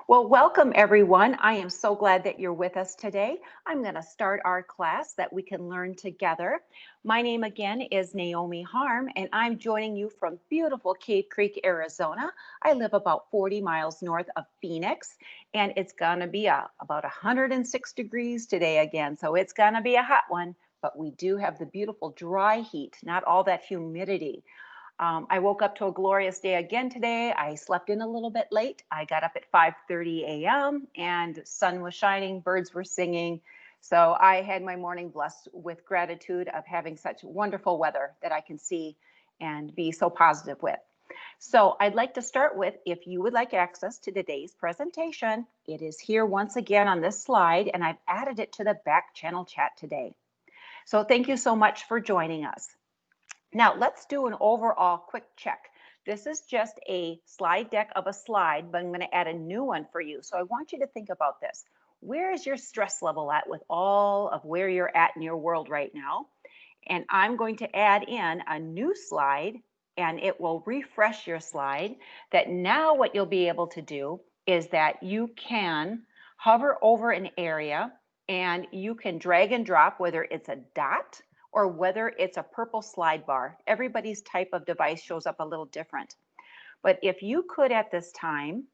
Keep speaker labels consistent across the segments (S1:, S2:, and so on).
S1: Well, welcome everyone. I am so glad that you're with us today. I'm going to start our class that we can learn together. My name again is Naomi Harm, and I'm joining you from beautiful Cave Creek, Arizona. I live about 40 miles north of Phoenix, and it's going to be about 106 degrees today again. So it's going to be a hot one, but we do have the beautiful dry heat, not all that humidity. I woke up to a glorious day again today. I slept in a little bit late. I got up at 5:30 a.m. and sun was shining, birds were singing. So I had my morning blessed with gratitude of having such wonderful weather that I can see and be so positive with. So I'd like to start with, if you would like access to today's presentation, it is here once again on this slide, and I've added it to the back channel chat today. So thank you so much for joining us. Now let's do an overall quick check. This is just a slide deck of a slide, but I'm going to add a new one for you. So I want you to think about this. Where is your stress level at with all of where you're at in your world right now? And I'm going to add in a new slide, and it will refresh your slide. That now what you'll be able to do is that you can hover over an area and you can drag and drop, whether it's a dot or whether it's a purple slide bar. Everybody's type of device shows up a little different. But if you could at this time,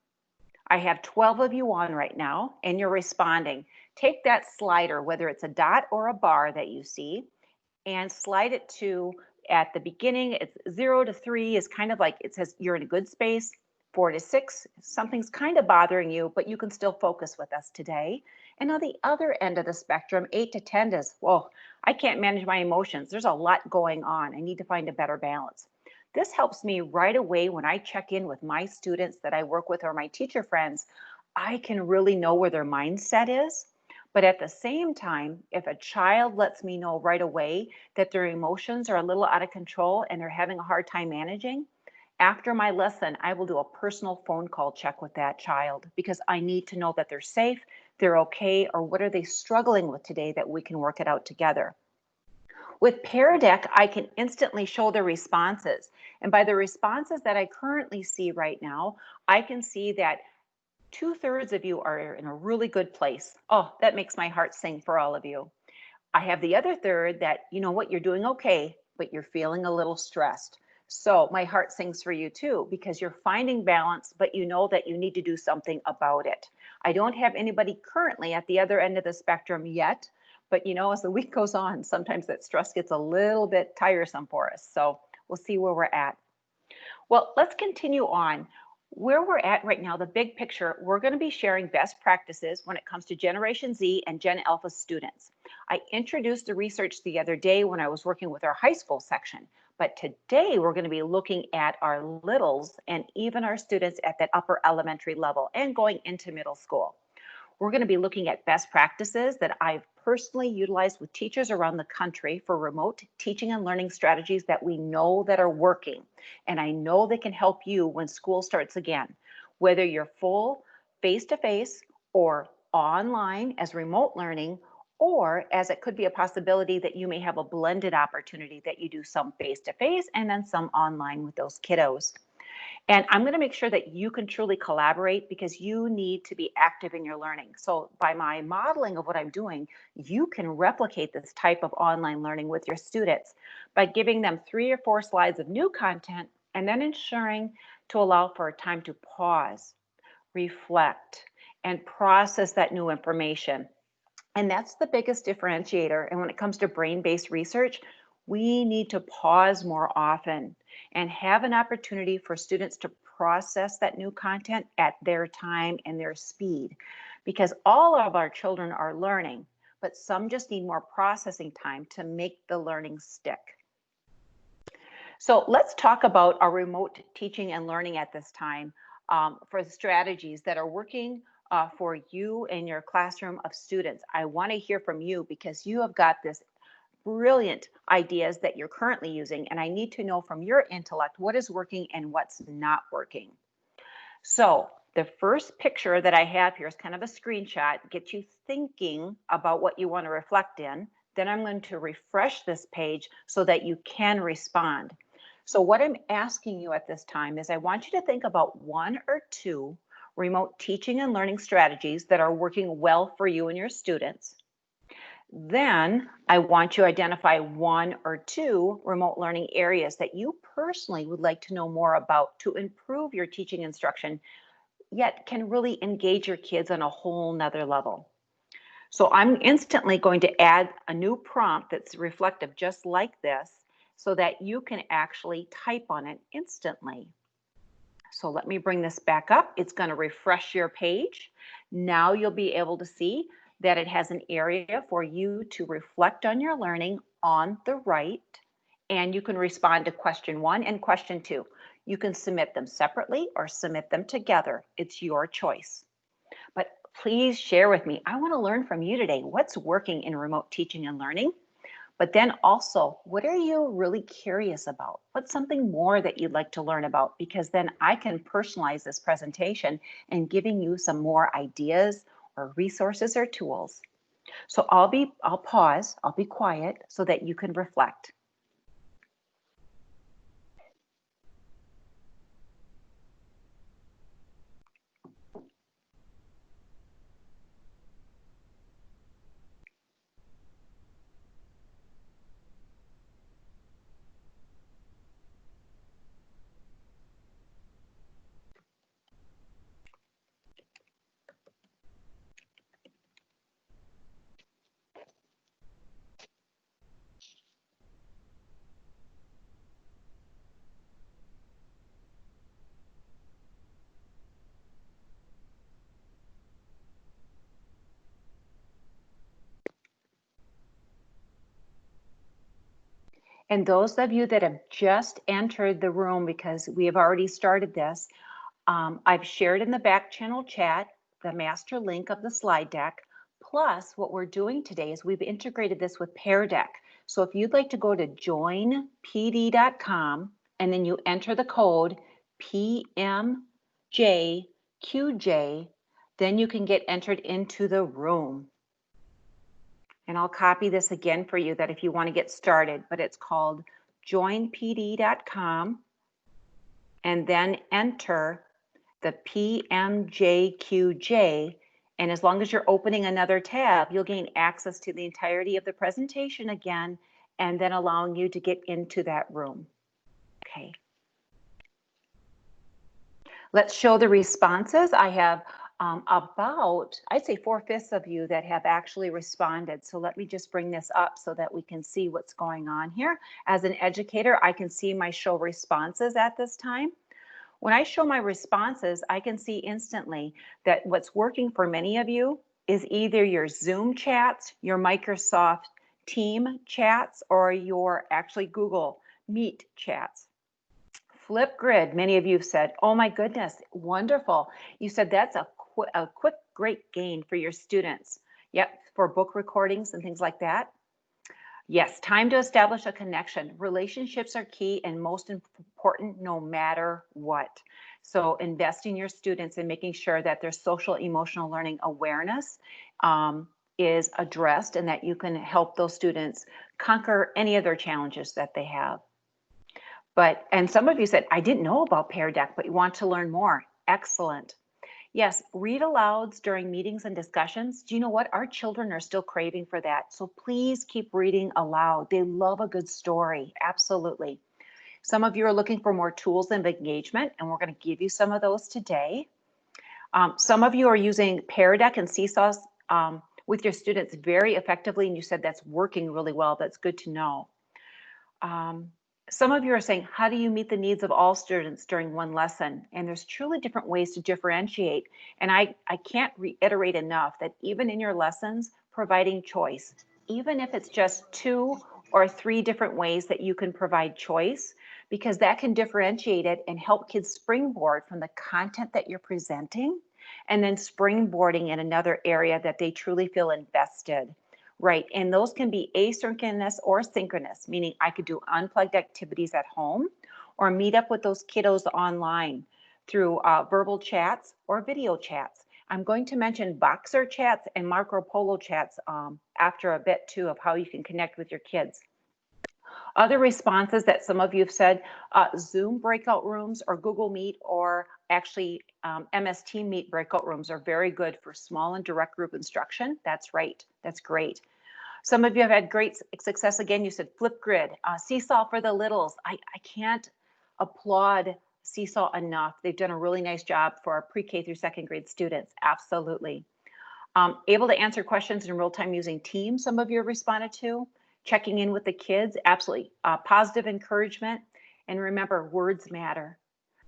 S1: I have 12 of you on right now and you're responding. Take that slider, whether it's a dot or a bar that you see, and slide it to, at the beginning, it's 0 to 3 is kind of like, it says you're in a good space. 4 to 6, something's kind of bothering you, but you can still focus with us today. And on the other end of the spectrum, 8 to 10 is, well, I can't manage my emotions. There's a lot going on. I need to find a better balance. This helps me right away when I check in with my students that I work with or my teacher friends. I can really know where their mindset is. But at the same time, if a child lets me know right away that their emotions are a little out of control and they're having a hard time managing, after my lesson, I will do a personal phone call check with that child because I need to know that they're safe, they're okay, or what are they struggling with today that we can work it out together. With Pear Deck, I can instantly show the responses. And by the responses that I currently see right now, I can see that 2/3 of you are in a really good place. Oh, that makes my heart sing for all of you. I have the other third that, you know what, you're doing okay, but you're feeling a little stressed. So my heart sings for you too, because you're finding balance, but you know that you need to do something about it. I don't have anybody currently at the other end of the spectrum yet, but you know, as the week goes on, sometimes that stress gets a little bit tiresome for us. So we'll see where we're at. Well, let's continue on. Where we're at right now, the big picture, we're going to be sharing best practices when it comes to Generation Z and Gen Alpha students. I introduced the research the other day when I was working with our high school section, but today we're going to be looking at our littles and even our students at that upper elementary level and going into middle school. We're going to be looking at best practices that I've personally utilized with teachers around the country for remote teaching and learning strategies that we know that are working. And I know they can help you when school starts again, whether you're full face-to-face or online as remote learning, or as it could be a possibility that you may have a blended opportunity that you do some face-to-face and then some online with those kiddos. And I'm going to make sure that you can truly collaborate because you need to be active in your learning. So by my modeling of what I'm doing, you can replicate this type of online learning with your students by giving them 3 or 4 slides of new content and then ensuring to allow for time to pause, reflect, and process that new information. And that's the biggest differentiator. And when it comes to brain-based research, we need to pause more often and have an opportunity for students to process that new content at their time and their speed. Because all of our children are learning, but some just need more processing time to make the learning stick. So let's talk about our remote teaching and learning at this time for the strategies that are working for you in your classroom of students. I want to hear from you because you have got this brilliant ideas that you're currently using, and I need to know from your intellect what is working and what's not working. So the first picture that I have here is kind of a screenshot, get you thinking about what you want to reflect in. Then I'm going to refresh this page so that you can respond. So what I'm asking you at this time is I want you to think about 1 or 2 remote teaching and learning strategies that are working well for you and your students. Then I want you to identify 1 or 2 remote learning areas that you personally would like to know more about to improve your teaching instruction, yet can really engage your kids on a whole nother level. So I'm instantly going to add a new prompt that's reflective just like this so that you can actually type on it instantly. So let me bring this back up. It's going to refresh your page. Now you'll be able to see that it has an area for you to reflect on your learning on the right, and you can respond to question 1 and question 2. You can submit them separately or submit them together. It's your choice. But please share with me. I want to learn from you today. What's working in remote teaching and learning? But then also, what are you really curious about? What's something more that you'd like to learn about? Because then I can personalize this presentation and giving you some more ideas or resources or tools. So I'll pause, I'll be quiet so that you can reflect. And those of you that have just entered the room, because we have already started this, I've shared in the back channel chat the master link of the slide deck. Plus, what we're doing today is we've integrated this with Pear Deck. So if you'd like to go to joinpd.com and then you enter the code PMJQJ, then you can get entered into the room. And I'll copy this again for you that if you want to get started, but it's called joinpd.com and then enter the PMJQJ. And as long as you're opening another tab, you'll gain access to the entirety of the presentation again, and then allowing you to get into that room. Okay. Let's show the responses. I have about, I'd say 4/5 of you that have actually responded. So let me just bring this up so that we can see what's going on here. As an educator, I can see my show responses at this time. When I show my responses, I can see instantly that what's working for many of you is either your Zoom chats, your Microsoft Team chats, or your actually Google Meet chats. Flipgrid, many of you have said, oh my goodness, wonderful. You said that's a quick, great gain for your students. Yep, for book recordings and things like that. Yes, time to establish a connection. Relationships are key and most important no matter what. So investing your students in making sure that their social emotional learning awareness is addressed and that you can help those students conquer any of their challenges that they have. And some of you said, I didn't know about Pear Deck, but you want to learn more. Excellent. Yes, read alouds during meetings and discussions. Do you know what? Our children are still craving for that. So please keep reading aloud. They love a good story. Absolutely. Some of you are looking for more tools of engagement, and we're going to give you some of those today. Some of you are using Pear Deck and Seesaws with your students very effectively, and you said that's working really well. That's good to know. Some of you are saying, how do you meet the needs of all students during one lesson? And there's truly different ways to differentiate. And I can't reiterate enough that even in your lessons, providing choice, even if it's just 2 or 3 different ways that you can provide choice, because that can differentiate it and help kids springboard from the content that you're presenting, and then springboarding in another area that they truly feel invested. Right, and those can be asynchronous or synchronous, meaning I could do unplugged activities at home or meet up with those kiddos online through verbal chats or video chats. I'm going to mention Boxer chats and Marco Polo chats after a bit too of how you can connect with your kids. Other responses that some of you have said, Zoom breakout rooms or Google Meet or actually MS Team Meet breakout rooms are very good for small and direct group instruction. That's right. That's great. Some of you have had great success. Again, you said Flipgrid, Seesaw for the littles. I can't applaud Seesaw enough. They've done a really nice job for our pre-K through second grade students. Absolutely. Able to answer questions in real time using Teams, some of you have responded to. Checking in with the kids, absolutely. Positive encouragement. And remember, words matter.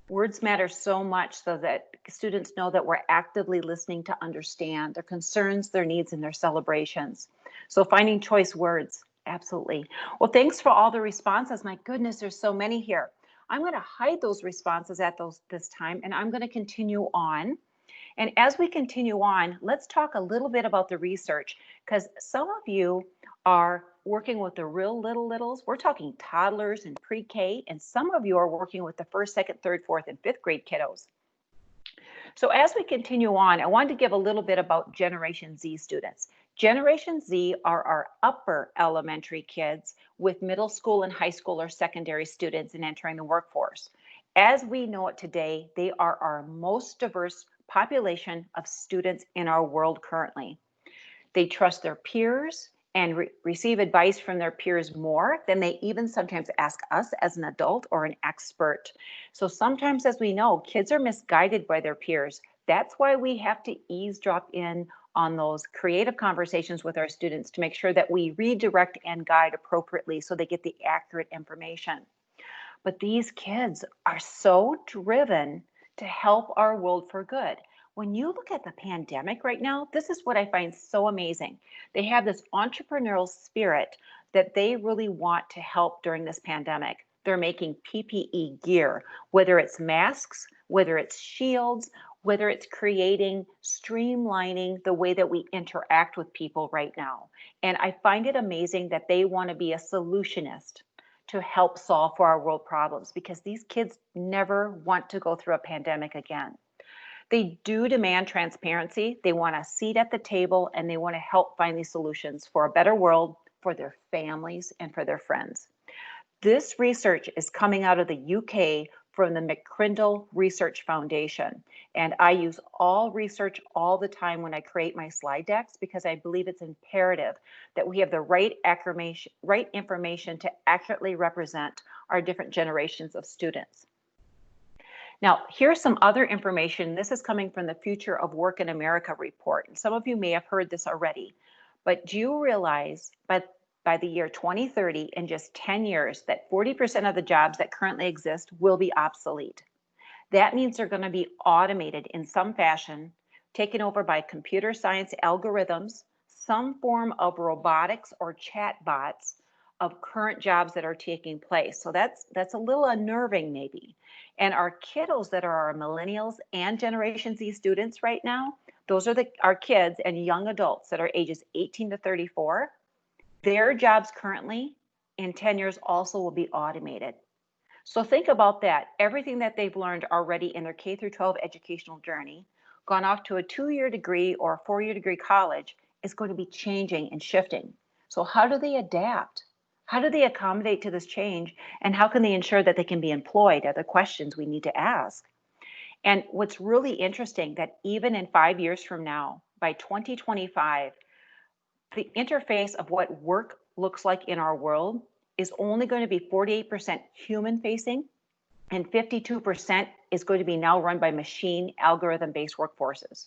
S1: Words matter so much so that students know that we're actively listening to understand their concerns, their needs, and their celebrations. So finding choice words, absolutely. Well, thanks for all the responses. My goodness, there's so many here. I'm going to hide those responses at this time, and I'm going to continue on. And as we continue on, let's talk a little bit about the research, because some of you are working with the real littles. We're talking toddlers and pre-K, and some of you are working with the first, second, third, fourth, and fifth grade kiddos. So as we continue on, I wanted to give a little bit about Generation Z students. Generation Z are our upper elementary kids with middle school and high school or secondary students and entering the workforce. As we know it today, they are our most diverse population of students in our world currently. They trust their peers and receive advice from their peers more than they even sometimes ask us as an adult or an expert. So sometimes, as we know, kids are misguided by their peers. That's why we have to eavesdrop in on those creative conversations with our students to make sure that we redirect and guide appropriately so they get the accurate information. But these kids are so driven to help our world for good. When you look at the pandemic right now, this is what I find so amazing. They have this entrepreneurial spirit that they really want to help during this pandemic. They're making PPE gear, whether it's masks, whether it's shields, whether it's creating, streamlining the way that we interact with people right now. And I find it amazing that they want to be a solutionist to help solve for our world problems, because these kids never want to go through a pandemic again. They do demand transparency. They want a seat at the table, and they want to help find these solutions for a better world for their families and for their friends. This research is coming out of the UK from the McCrindle Research Foundation. And I use all research all the time when I create my slide decks, because I believe it's imperative that we have the right information to accurately represent our different generations of students. Now, here's some other information. This is coming from the Future of Work in America report. And some of you may have heard this already, but do you realize by the year 2030, in just 10 years, that 40% of the jobs that currently exist will be obsolete? That means they're going to be automated in some fashion, taken over by computer science algorithms, some form of robotics or chat bots of current jobs that are taking place. So that's a little unnerving maybe. And our kiddos that are our millennials and Generation Z students right now, those are our kids and young adults that are ages 18 to 34. Their jobs currently in 10 years also will be automated. So think about that. Everything that they've learned already in their K through 12 educational journey, gone off to a 2-year degree or a 4-year degree college, is going to be changing and shifting. So how do they adapt? How do they accommodate to this change? And how can they ensure that they can be employed? Are the questions we need to ask. And what's really interesting, that even in 5 years from now, by 2025, the interface of what work looks like in our world is only going to be 48% human facing, and 52% is going to be now run by machine algorithm-based workforces.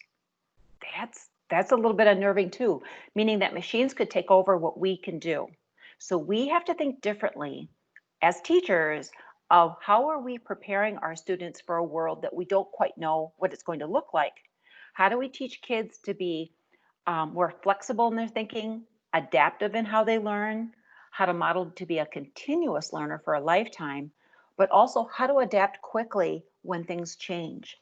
S1: That's a little bit unnerving too, meaning that machines could take over what we can do. So we have to think differently as teachers of how are we preparing our students for a world that we don't quite know what it's going to look like. How do we teach kids to be more flexible in their thinking, adaptive in how they learn, how to model to be a continuous learner for a lifetime, but also how to adapt quickly when things change.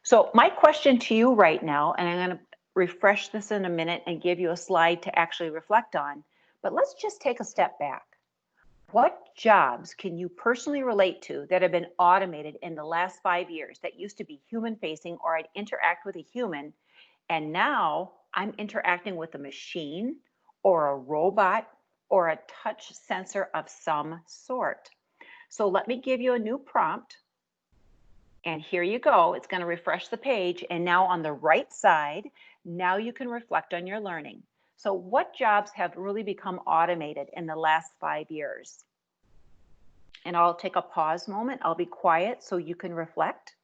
S1: So my question to you right now, and I'm going to refresh this in a minute and give you a slide to actually reflect on, but let's just take a step back. What jobs can you personally relate to that have been automated in the last 5 years that used to be human facing, or I'd interact with a human, and now I'm interacting with a machine or a robot or a touch sensor of some sort. So let me give you a new prompt. And here you go. It's going to refresh the page. And now on the right side, now you can reflect on your learning. So what jobs have really become automated in the last 5 years? And I'll take a pause moment. I'll be quiet so you can reflect.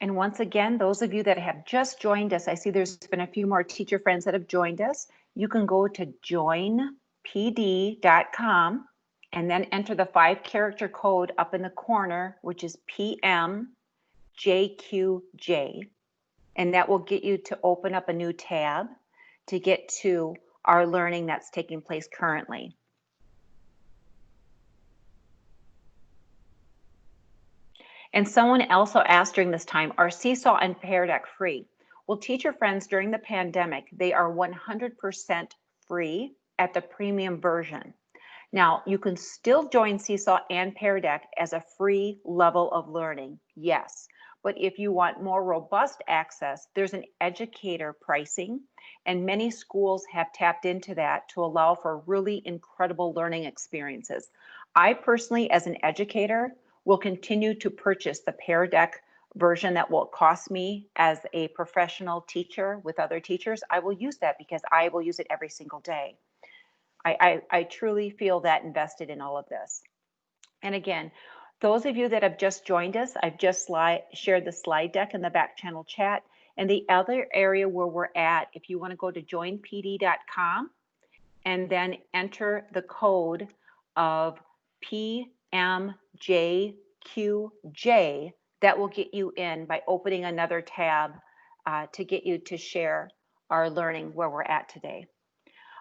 S1: And once again, those of you that have just joined us, I see there's been a few more teacher friends that have joined us. You can go to joinpd.com and then enter the 5-character code up in the corner, which is PMJQJ. And that will get you to open up a new tab to get to our learning that's taking place currently. And someone also asked during this time, are Seesaw and Pear Deck free? Well, teacher friends, during the pandemic, they are 100% free at the premium version. Now, you can still join Seesaw and Pear Deck as a free level of learning, yes. But if you want more robust access, there's an educator pricing, and many schools have tapped into that to allow for really incredible learning experiences. I personally, as an educator, will continue to purchase the Pear Deck version that will cost me as a professional teacher with other teachers. I will use that because I will use it every single day. I truly feel that invested in all of this. And again, those of you that have just joined us, I've just shared the slide deck in the back channel chat. And the other area where we're at, if you want to go to joinpd.com and then enter the code of PMJQJ, that will get you in by opening another tab to get you to share our learning where we're at today.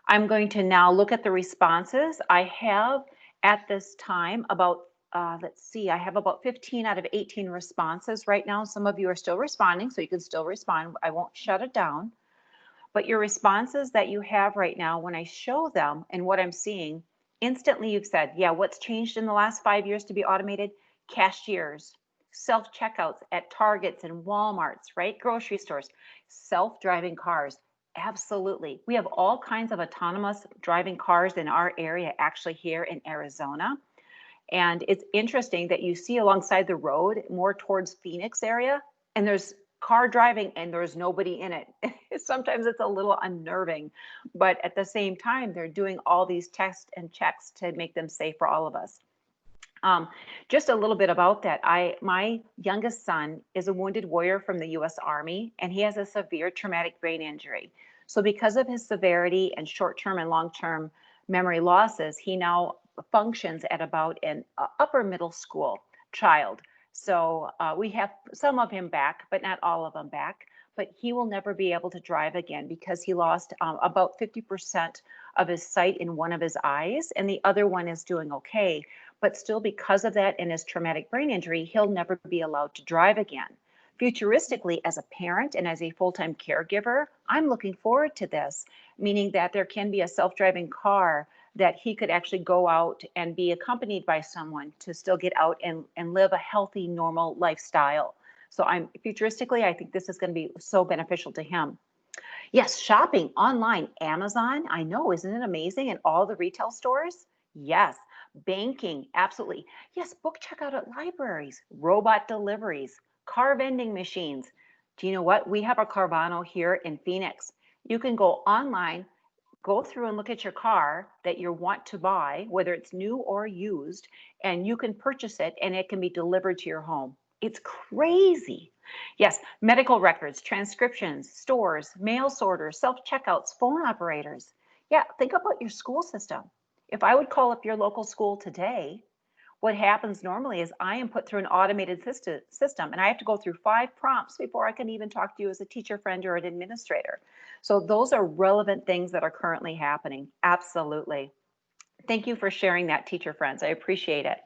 S1: I'm going to now look at the responses. I have at this time about, let's see, I have about 15 out of 18 responses right now. Some of you are still responding, so you can still respond. I won't shut it down. But your responses that you have right now, when I show them and what I'm seeing, instantly you've said, yeah, what's changed in the last 5 years to be automated? Cashiers, self-checkouts at Targets and Walmarts, right? Grocery stores, self-driving cars. Absolutely. We have all kinds of autonomous driving cars in our area, actually here in Arizona. And it's interesting that you see alongside the road more towards Phoenix area, and there's car driving and there's nobody in it. Sometimes it's a little unnerving, but at the same time, they're doing all these tests and checks to make them safe for all of us. Just a little bit about that. My youngest son is a wounded warrior from the U.S. Army, and he has a severe traumatic brain injury. So because of his severity and short-term and long-term memory losses, he now functions at about an upper middle school child. So we have some of him back, but not all of them back. But he will never be able to drive again because he lost about 50% of his sight in one of his eyes, and the other one is doing okay. But still, because of that and his traumatic brain injury, he'll never be allowed to drive again. Futuristically, as a parent and as a full-time caregiver, I'm looking forward to this, meaning that there can be a self-driving car that he could actually go out and be accompanied by someone to still get out and live a healthy, normal lifestyle. So futuristically, I think this is going to be so beneficial to him. Yes, shopping online, Amazon, I know, isn't it amazing? And all the retail stores? Yes. Banking, absolutely. Yes, book checkout at libraries, robot deliveries, car vending machines. Do you know what? We have a Carvana here in Phoenix. You can go online, go through and look at your car that you want to buy, whether it's new or used, and you can purchase it and it can be delivered to your home. It's crazy. Yes, medical records, transcriptions, stores, mail sorters, self-checkouts, phone operators. Yeah, think about your school system. If I would call up your local school today, what happens normally is I am put through an automated system and I have to go through 5 prompts before I can even talk to you as a teacher friend or an administrator. So those are relevant things that are currently happening. Absolutely. Thank you for sharing that, teacher friends. I appreciate it.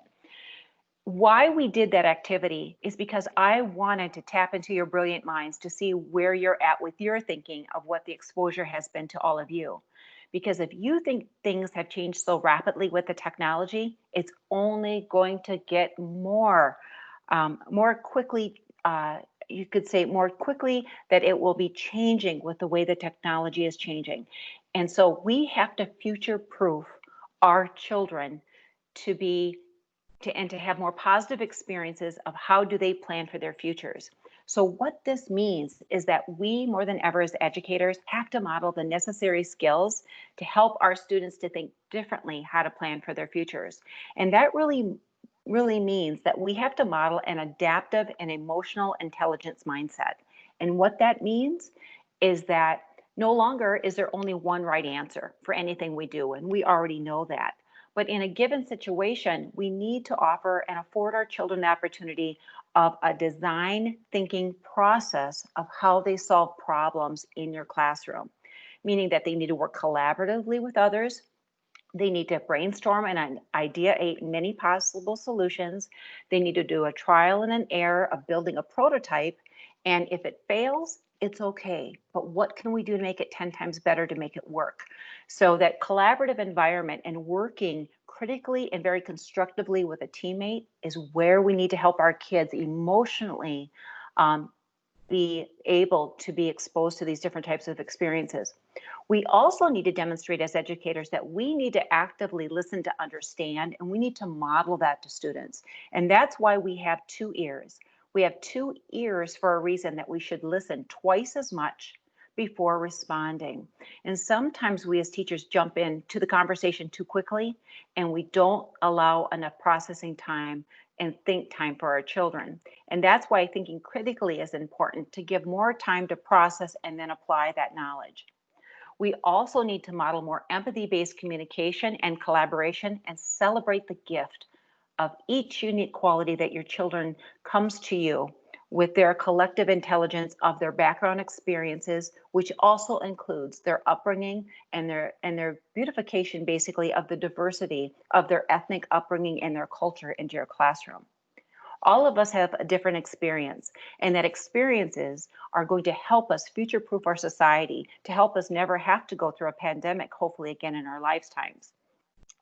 S1: Why we did that activity is because I wanted to tap into your brilliant minds to see where you're at with your thinking of what the exposure has been to all of you. Because if you think things have changed so rapidly with the technology, it's only going to get more quickly. You could say more quickly that it will be changing with the way the technology is changing. And so we have to future proof our children to be to have more positive experiences of how do they plan for their futures. So what this means is that we more than ever as educators have to model the necessary skills to help our students to think differently how to plan for their futures. And that really means that we have to model an adaptive and emotional intelligence mindset. And what that means is that no longer is there only one right answer for anything we do, and we already know that. But in a given situation, we need to offer and afford our children the opportunity of a design thinking process of how they solve problems in your classroom, meaning that they need to work collaboratively with others. They need to brainstorm and ideate many possible solutions. They need to do a trial and an error of building a prototype. And if it fails, it's okay. But what can we do to make it 10 times better to make it work? So that collaborative environment and working critically and very constructively with a teammate is where we need to help our kids emotionally be able to be exposed to these different types of experiences. We also need to demonstrate as educators that we need to actively listen to understand, and we need to model that to students. And that's why we have two ears. We have two ears for a reason, that we should listen twice as much before responding. And sometimes we as teachers jump into the conversation too quickly, and we don't allow enough processing time and think time for our children. And that's why thinking critically is important, to give more time to process and then apply that knowledge. We also need to model more empathy-based communication and collaboration, and celebrate the gift of each unique quality that your children comes to you with their collective intelligence of their background experiences, which also includes their upbringing and their beautification basically of the diversity of their ethnic upbringing and their culture into your classroom. All of us have a different experience, and that experiences are going to help us future proof our society, to help us never have to go through a pandemic, hopefully again in our lifetimes.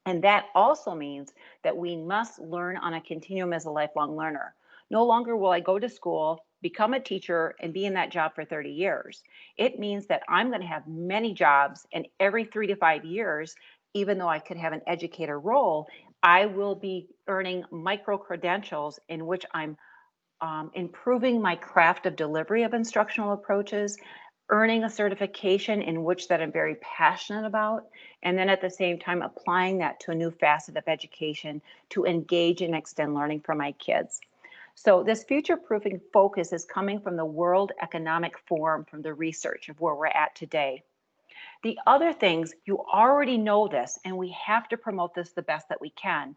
S1: And that also means that we must learn on a continuum as a lifelong learner. No longer will I go to school, become a teacher, and be in that job for 30 years. It means that I'm going to have many jobs, and every 3 to 5 years, even though I could have an educator role, I will be earning micro credentials in which I'm improving my craft of delivery of instructional approaches, earning a certification in which that I'm very passionate about, and then at the same time applying that to a new facet of education to engage and extend learning for my kids. So this future proofing focus is coming from the World Economic Forum, from the research of where we're at today. The other things, you already know this, and we have to promote this the best that we can.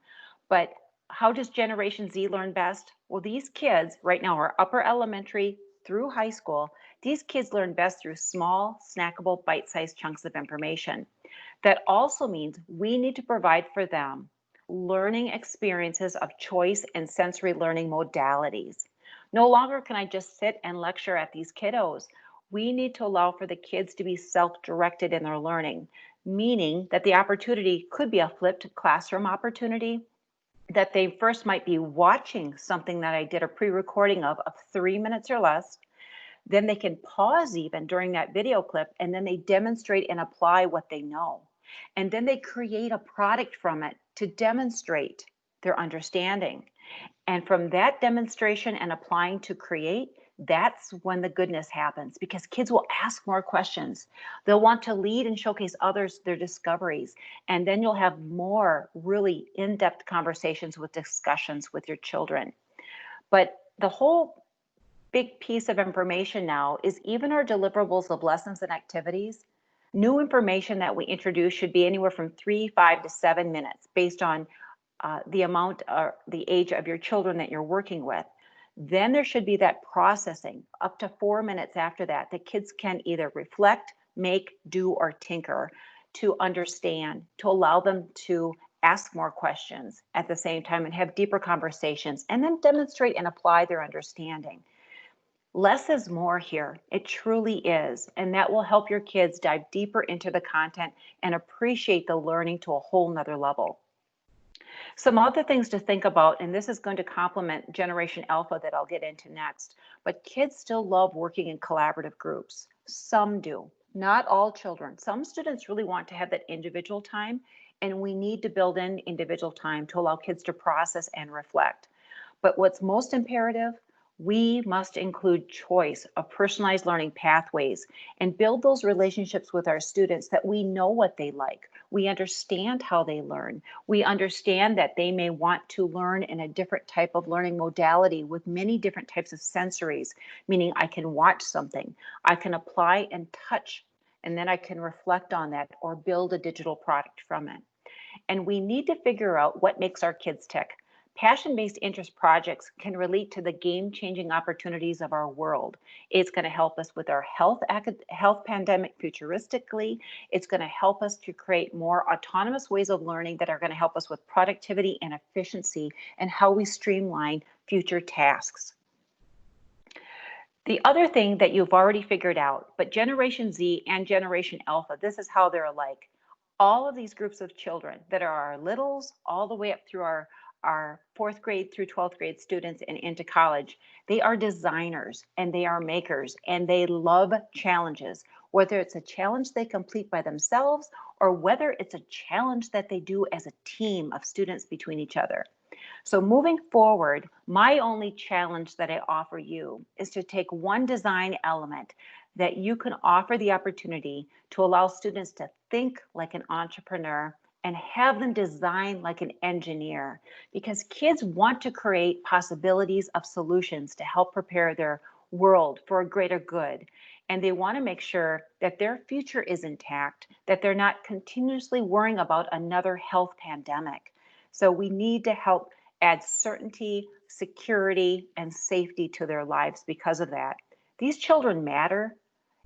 S1: But how does Generation Z learn best? Well, these kids right now are upper elementary through high school. These kids learn best through small, snackable, bite-sized chunks of information. That also means we need to provide for them learning experiences of choice and sensory learning modalities. No longer can I just sit and lecture at these kiddos. We need to allow for the kids to be self-directed in their learning, meaning that the opportunity could be a flipped classroom opportunity, that they first might be watching something that I did a pre-recording of 3 minutes or less. Then they can pause even during that video clip, and then they demonstrate and apply what they know. And then they create a product from it to demonstrate their understanding. And from that demonstration and applying to create, that's when the goodness happens, because kids will ask more questions. They'll want to lead and showcase others their discoveries. And then you'll have more really in-depth conversations with discussions with your children. But the whole big piece of information now is even our deliverables of lessons and activities. New information that we introduce should be anywhere from 3, 5 to 7 minutes based on the amount or the age of your children that you're working with. Then there should be that processing up to 4 minutes after that. The kids can either reflect, make, do, or tinker to understand, to allow them to ask more questions at the same time, and have deeper conversations, and then demonstrate and apply their understanding. Less is more here. It truly is. And that will help your kids dive deeper into the content and appreciate the learning to a whole nother level. Some other things to think about, and this is going to complement Generation Alpha that I'll get into next, but kids still love working in collaborative groups. Some do, not all children. Some students really want to have that individual time, and we need to build in individual time to allow kids to process and reflect. But what's most imperative, we must include choice of personalized learning pathways and build those relationships with our students that we know what they like. We understand how they learn. We understand that they may want to learn in a different type of learning modality with many different types of sensories, meaning I can watch something, I can apply and touch, and then I can reflect on that or build a digital product from it. And we need to figure out what makes our kids tick. Passion-based interest projects can relate to the game-changing opportunities of our world. It's going to help us with our health pandemic futuristically. It's going to help us to create more autonomous ways of learning that are going to help us with productivity and efficiency and how we streamline future tasks. The other thing that you've already figured out, but Generation Z and Generation Alpha, this is how they're alike. All of these groups of children that are our littles all the way up through our fourth grade through 12th grade students and into college, they are designers and they are makers and they love challenges, whether it's a challenge they complete by themselves or whether it's a challenge that they do as a team of students between each other. So moving forward, my only challenge that I offer you is to take one design element that you can offer the opportunity to allow students to think like an entrepreneur and have them design like an engineer, because kids want to create possibilities of solutions to help prepare their world for a greater good. And they want to make sure that their future is intact, that they're not continuously worrying about another health pandemic. So we need to help add certainty, security, and safety to their lives because of that. These children matter,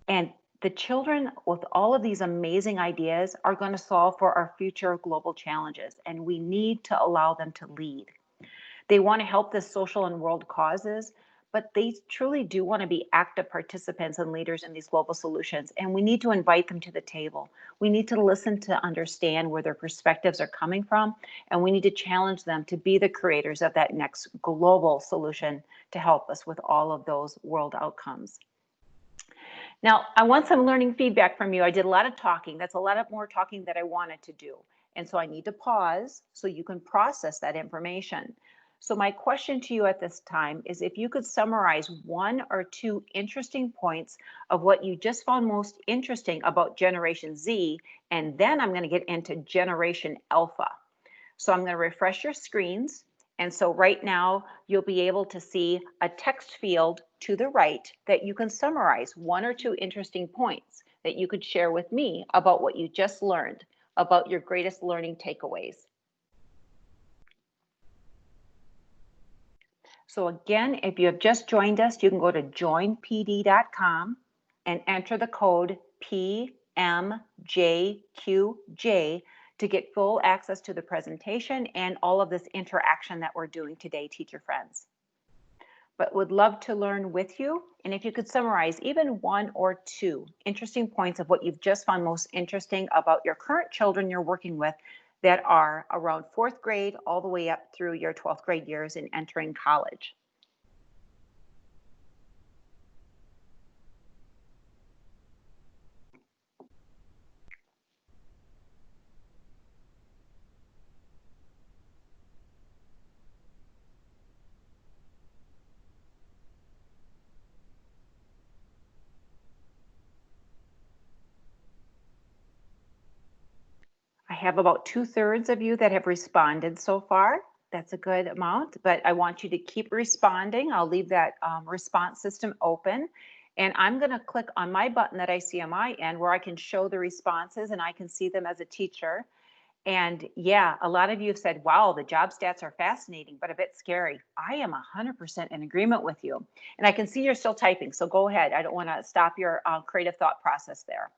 S1: and the children with all of these amazing ideas are going to solve for our future global challenges, and we need to allow them to lead. They want to help the social and world causes, but they truly do want to be active participants and leaders in these global solutions, and we need to invite them to the table. We need to listen to understand where their perspectives are coming from, and we need to challenge them to be the creators of that next global solution to help us with all of those world outcomes. Now, I want some learning feedback from you. I did a lot of talking. That's a lot of more talking that I wanted to do. And so I need to pause so you can process that information. So my question to you at this time is if you could summarize one or two interesting points of what you just found most interesting about Generation Z, and then I'm going to get into Generation Alpha. So I'm going to refresh your screens. And so right now you'll be able to see a text field to the right that you can summarize one or two interesting points that you could share with me about what you just learned, about your greatest learning takeaways. So again, if you have just joined us, you can go to joinpd.com and enter the code PMJQJ to get full access to the presentation and all of this interaction that we're doing today, teacher friends. But would love to learn with you. And if you could summarize even one or two interesting points of what you've just found most interesting about your current children you're working with that are around fourth grade all the way up through your 12th grade years and entering college. I have about 2/3 of you that have responded so far. That's a good amount, but I want you to keep responding. I'll leave that response system open. And I'm going to click on my button that I see on my end where I can show the responses and I can see them as a teacher. And yeah, a lot of you have said, wow, the job stats are fascinating, but a bit scary. I am 100% in agreement with you. And I can see you're still typing, so go ahead. I don't want to stop your creative thought process there.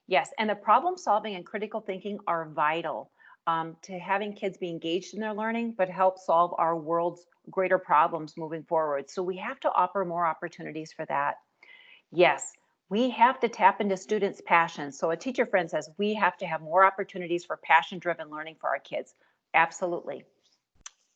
S1: Yes, and the problem solving and critical thinking are vital. to having kids be engaged in their learning, but help solve our world's greater problems moving forward. So we have to offer more opportunities for that. Yes, we have to tap into students' passions. So a teacher friend says we have to have more opportunities for passion-driven learning for our kids. Absolutely.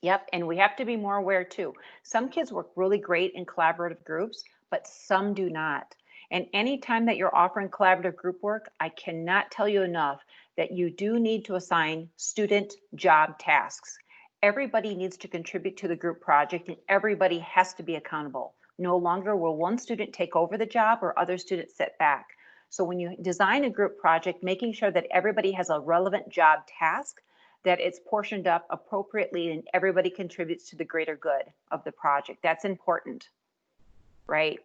S1: Yep, and we have to be more aware too. Some kids work really great in collaborative groups, but some do not. And anytime that you're offering collaborative group work, I cannot tell you enough that you do need to assign student job tasks. Everybody needs to contribute to the group project and everybody has to be accountable. No longer will one student take over the job or other students sit back. So when you design a group project, making sure that everybody has a relevant job task, that it's portioned up appropriately and everybody contributes to the greater good of the project. That's important, right?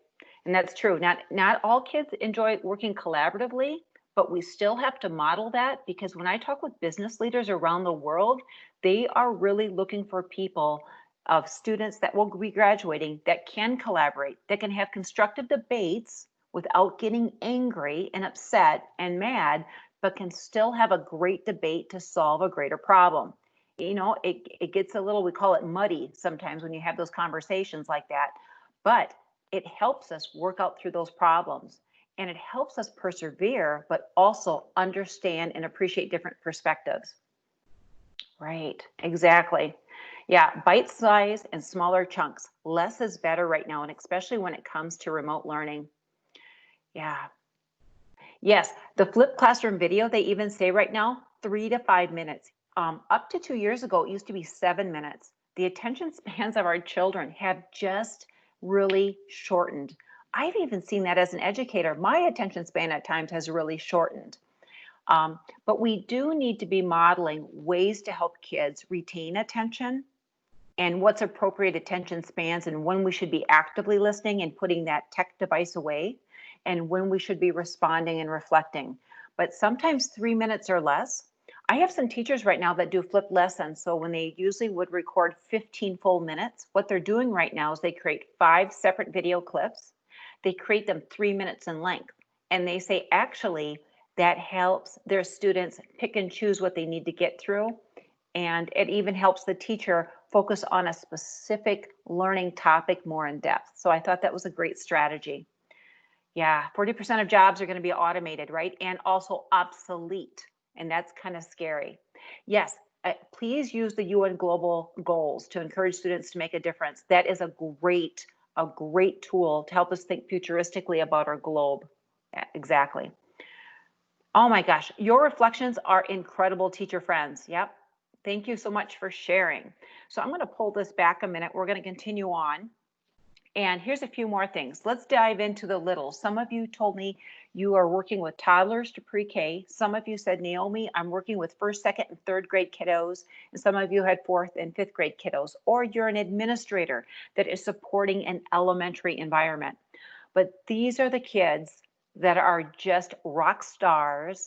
S1: And that's true. Not all kids enjoy working collaboratively, but we still have to model that, because when I talk with business leaders around the world, they are really looking for people of students that will be graduating that can collaborate, that can have constructive debates without getting angry and upset and mad, but can still have a great debate to solve a greater problem. You know, it gets a little, we call it muddy sometimes when you have those conversations like that, but it helps us work out through those problems and it helps us persevere, but also understand and appreciate different perspectives. Right, exactly. Yeah, bite size and smaller chunks. Less is better right now, and especially when it comes to remote learning. Yeah. Yes, the flipped classroom video, they even say right now, 3 to 5 minutes. Up to 2 years ago, it used to be 7 minutes. The attention spans of our children have just really shortened. I've even seen that as an educator. My attention span at times has really shortened. But we do need to be modeling ways to help kids retain attention and what's appropriate attention spans and when we should be actively listening and putting that tech device away and when we should be responding and reflecting. But sometimes 3 minutes or less. I have some teachers right now that do flipped lessons. So when they usually would record 15 full minutes, what they're doing right now is they create 5 separate video clips. They create them 3 minutes in length. And they say actually that helps their students pick and choose what they need to get through, and it even helps the teacher focus on a specific learning topic more in depth. So I thought that was a great strategy. Yeah, 40% of jobs are going to be automated, right? And also obsolete. And that's kind of scary. Yes, please use the UN Global Goals to encourage students to make a difference. That is a great tool to help us think futuristically about our globe. Yeah, exactly. Oh my gosh, your reflections are incredible, teacher friends. Yep. Thank you so much for sharing. So I'm going to pull this back a minute. We're going to continue on. And here's a few more things. Let's dive into the little. Some of you told me you are working with toddlers to pre-K. Some of you said, Naomi, I'm working with first, second, and third grade kiddos. And some of you had fourth and fifth grade kiddos. Or you're an administrator that is supporting an elementary environment. But these are the kids that are just rock stars,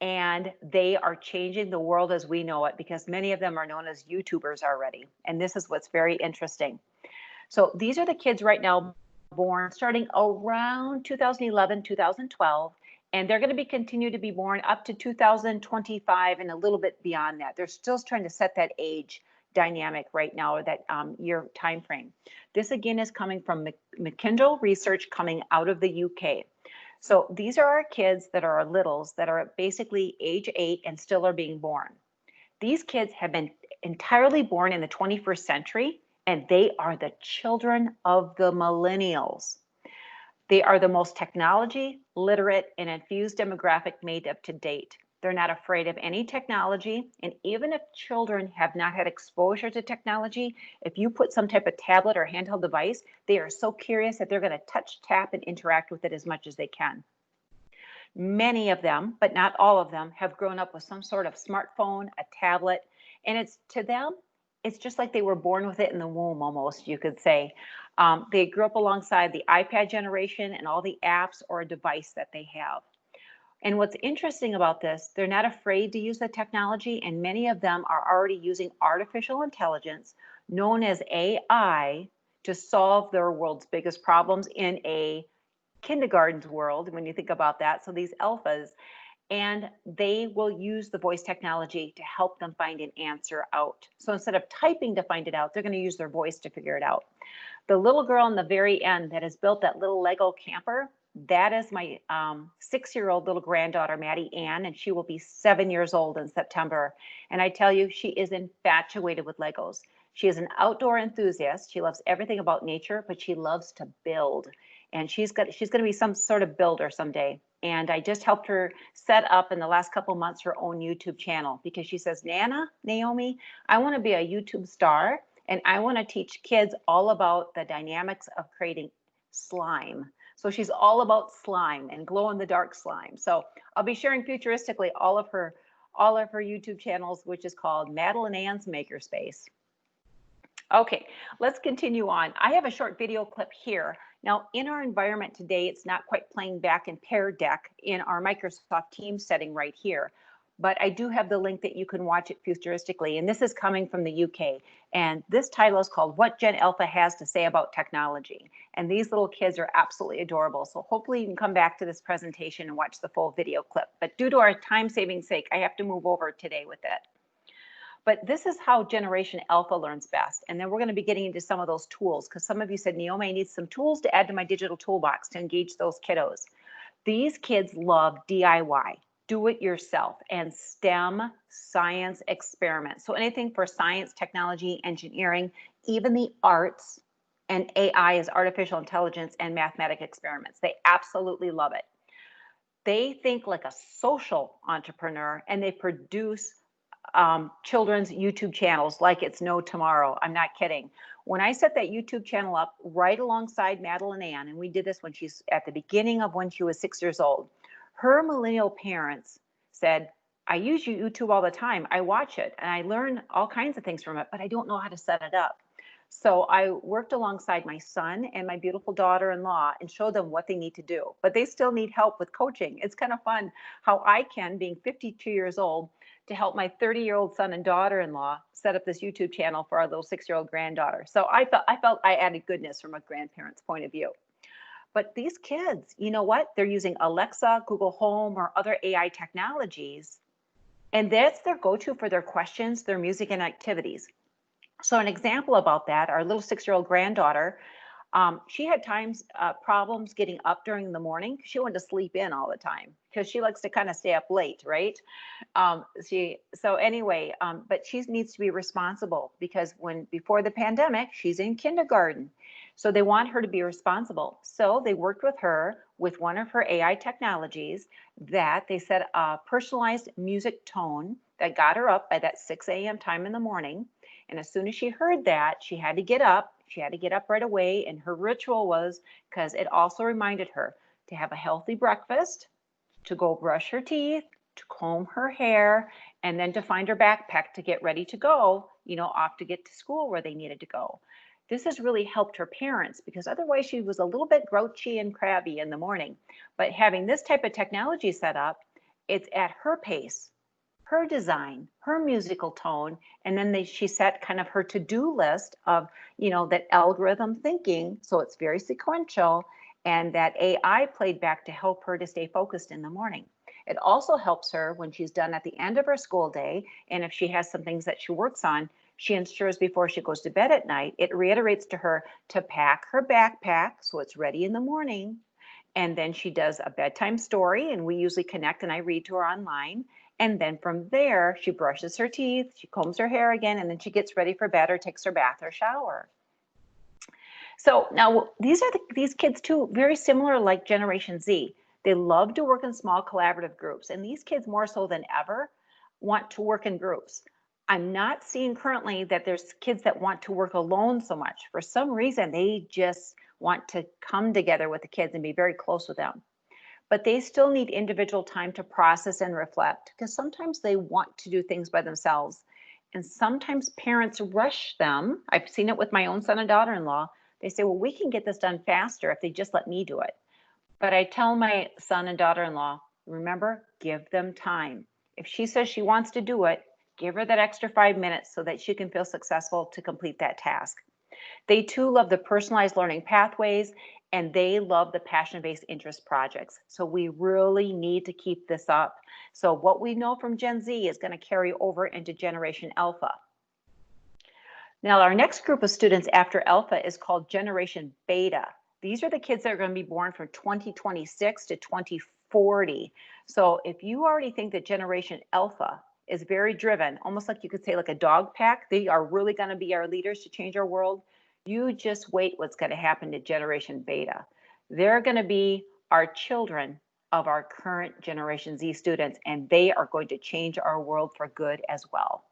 S1: and they are changing the world as we know it, because many of them are known as YouTubers already. And this is what's very interesting. So these are the kids right now born starting around 2011, 2012, and they're going to be continue to be born up to 2025 and a little bit beyond that. They're still trying to set that age dynamic right now, or that year time frame. This again is coming from McKindle research coming out of the UK. So these are our kids that are our littles that are basically age 8 and still are being born. These kids have been entirely born in the 21st century, and they are the children of the millennials. They are the most technology literate and infused demographic made up to date. They're not afraid of any technology. And even if children have not had exposure to technology, if you put some type of tablet or handheld device, they are so curious that they're going to touch, tap, and interact with it as much as they can. Many of them, but not all of them, have grown up with some sort of smartphone, a tablet, and it's to them, it's just like they were born with it in the womb almost, you could say. They grew up alongside the iPad generation and all the apps or a device that they have. And what's interesting about this, they're not afraid to use the technology, and many of them are already using artificial intelligence, known as AI, to solve their world's biggest problems in a kindergarten's world, when you think about that. So these alphas, and they will use the voice technology to help them find an answer out. So instead of typing to find it out, they're going to use their voice to figure it out. The little girl in the very end that has built that little Lego camper, that is my 6-year-old little granddaughter, Maddie Ann, and she will be 7 years old in September. And I tell you, she is infatuated with Legos. She is an outdoor enthusiast. She loves everything about nature, but she loves to build. And she's going to be some sort of builder someday. And I just helped her set up in the last couple months her own YouTube channel because she says, Nana, Naomi, I want to be a YouTube star. And I want to teach kids all about the dynamics of creating slime. So she's all about slime and glow in the dark slime. So I'll be sharing futuristically all of her YouTube channels, which is called Madeline Ann's Makerspace. Okay, let's continue on. I have a short video clip here. Now, in our environment today, it's not quite playing back in Pear Deck in our Microsoft Teams setting right here. But I do have the link that you can watch it futuristically. And this is coming from the UK. And this title is called What Gen Alpha Has to Say About Technology. And these little kids are absolutely adorable. So hopefully you can come back to this presentation and watch the full video clip. But due to our time-saving sake, I have to move over today with it. But this is how Generation Alpha learns best. And then we're going to be getting into some of those tools because some of you said, Naomi, I need some tools to add to my digital toolbox to engage those kiddos. These kids love DIY, do it yourself, and STEM science experiments. So anything for science, technology, engineering, even the arts, and AI is artificial intelligence and mathematic experiments. They absolutely love it. They think like a social entrepreneur and they produce children's YouTube channels like it's no tomorrow. I'm not kidding. When I set that YouTube channel up right alongside Madeline Ann, and we did this when she's at the beginning of when she was 6 years old, her millennial parents said, I use YouTube all the time. I watch it and I learn all kinds of things from it, but I don't know how to set it up. So I worked alongside my son and my beautiful daughter-in-law and showed them what they need to do, but they still need help with coaching. It's kind of fun how I can, being 52 years old, to help my 30-year-old son and daughter-in-law set up this YouTube channel for our little 6-year-old granddaughter. So I felt I added goodness from a grandparent's point of view. But these kids, you know what? They're using Alexa, Google Home, or other AI technologies, and that's their go-to for their questions, their music, and activities. So an example about that, our little 6-year-old granddaughter, she had problems getting up during the morning. She wanted to sleep in all the time because she likes to kind of stay up late, right? But she needs to be responsible because before the pandemic, she's in kindergarten. So they want her to be responsible. So they worked with her with one of her AI technologies that they set a personalized music tone that got her up by that 6 a.m. time in the morning. And as soon as she heard that, she had to get up. She had to get up right away. And her ritual was, because it also reminded her to have a healthy breakfast, to go brush her teeth, to comb her hair, and then to find her backpack to get ready to go, off to get to school where they needed to go. This has really helped her parents because otherwise she was a little bit grouchy and crabby in the morning. But having this type of technology set up, it's at her pace, her design, her musical tone, and then she set kind of her to-do list of, that algorithm thinking, so it's very sequential, and that AI played back to help her to stay focused in the morning. It also helps her when she's done at the end of her school day, and if she has some things that she works on, she ensures before she goes to bed at night, it reiterates to her to pack her backpack so it's ready in the morning. And then she does a bedtime story, and we usually connect and I read to her online. And then from there, she brushes her teeth, she combs her hair again, and then she gets ready for bed or takes her bath or shower. So now these kids too, very similar like Generation Z. They love to work in small collaborative groups. And these kids more so than ever want to work in groups. I'm not seeing currently that there's kids that want to work alone so much. For some reason, they just want to come together with the kids and be very close with them. But they still need individual time to process and reflect because sometimes they want to do things by themselves. And sometimes parents rush them. I've seen it with my own son and daughter-in-law. They say, well, we can get this done faster if they just let me do it. But I tell my son and daughter-in-law, remember, give them time. If she says she wants to do it, give her that extra 5 minutes so that she can feel successful to complete that task. They too love the personalized learning pathways and they love the passion-based interest projects. So we really need to keep this up. So what we know from Gen Z is going to carry over into Generation Alpha. Now, our next group of students after Alpha is called Generation Beta. These are the kids that are going to be born from 2026 to 2040. So if you already think that Generation Alpha is very driven, almost like you could say like a dog pack, they are really going to be our leaders to change our world, you just wait what's going to happen to Generation Beta. They're going to be our children of our current Generation Z students, and they are going to change our world for good as well.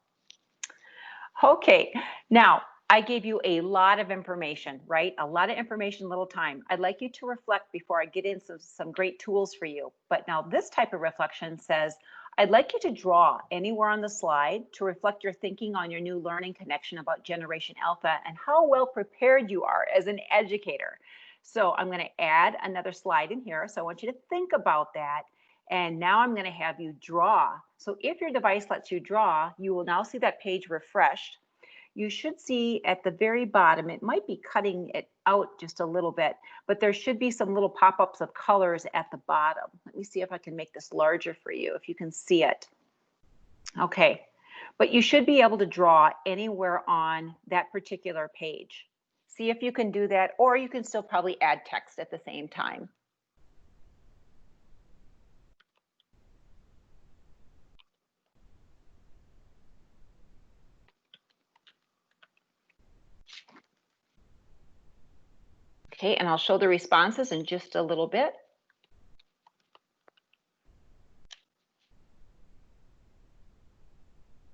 S1: Okay, now I gave you a lot of information, right? A lot of information, little time. I'd like you to reflect before I get into some great tools for you. But now this type of reflection says, I'd like you to draw anywhere on the slide to reflect your thinking on your new learning connection about Generation Alpha and how well prepared you are as an educator. So I'm going to add another slide in here. So I want you to think about that. And now I'm going to have you draw. So if your device lets you draw, you will now see that page refreshed. You should see at the very bottom, it might be cutting it out just a little bit, but there should be some little pop-ups of colors at the bottom. Let me see if I can make this larger for you, if you can see it. Okay, but you should be able to draw anywhere on that particular page. See if you can do that, or you can still probably add text at the same time. Okay, and I'll show the responses in just a little bit.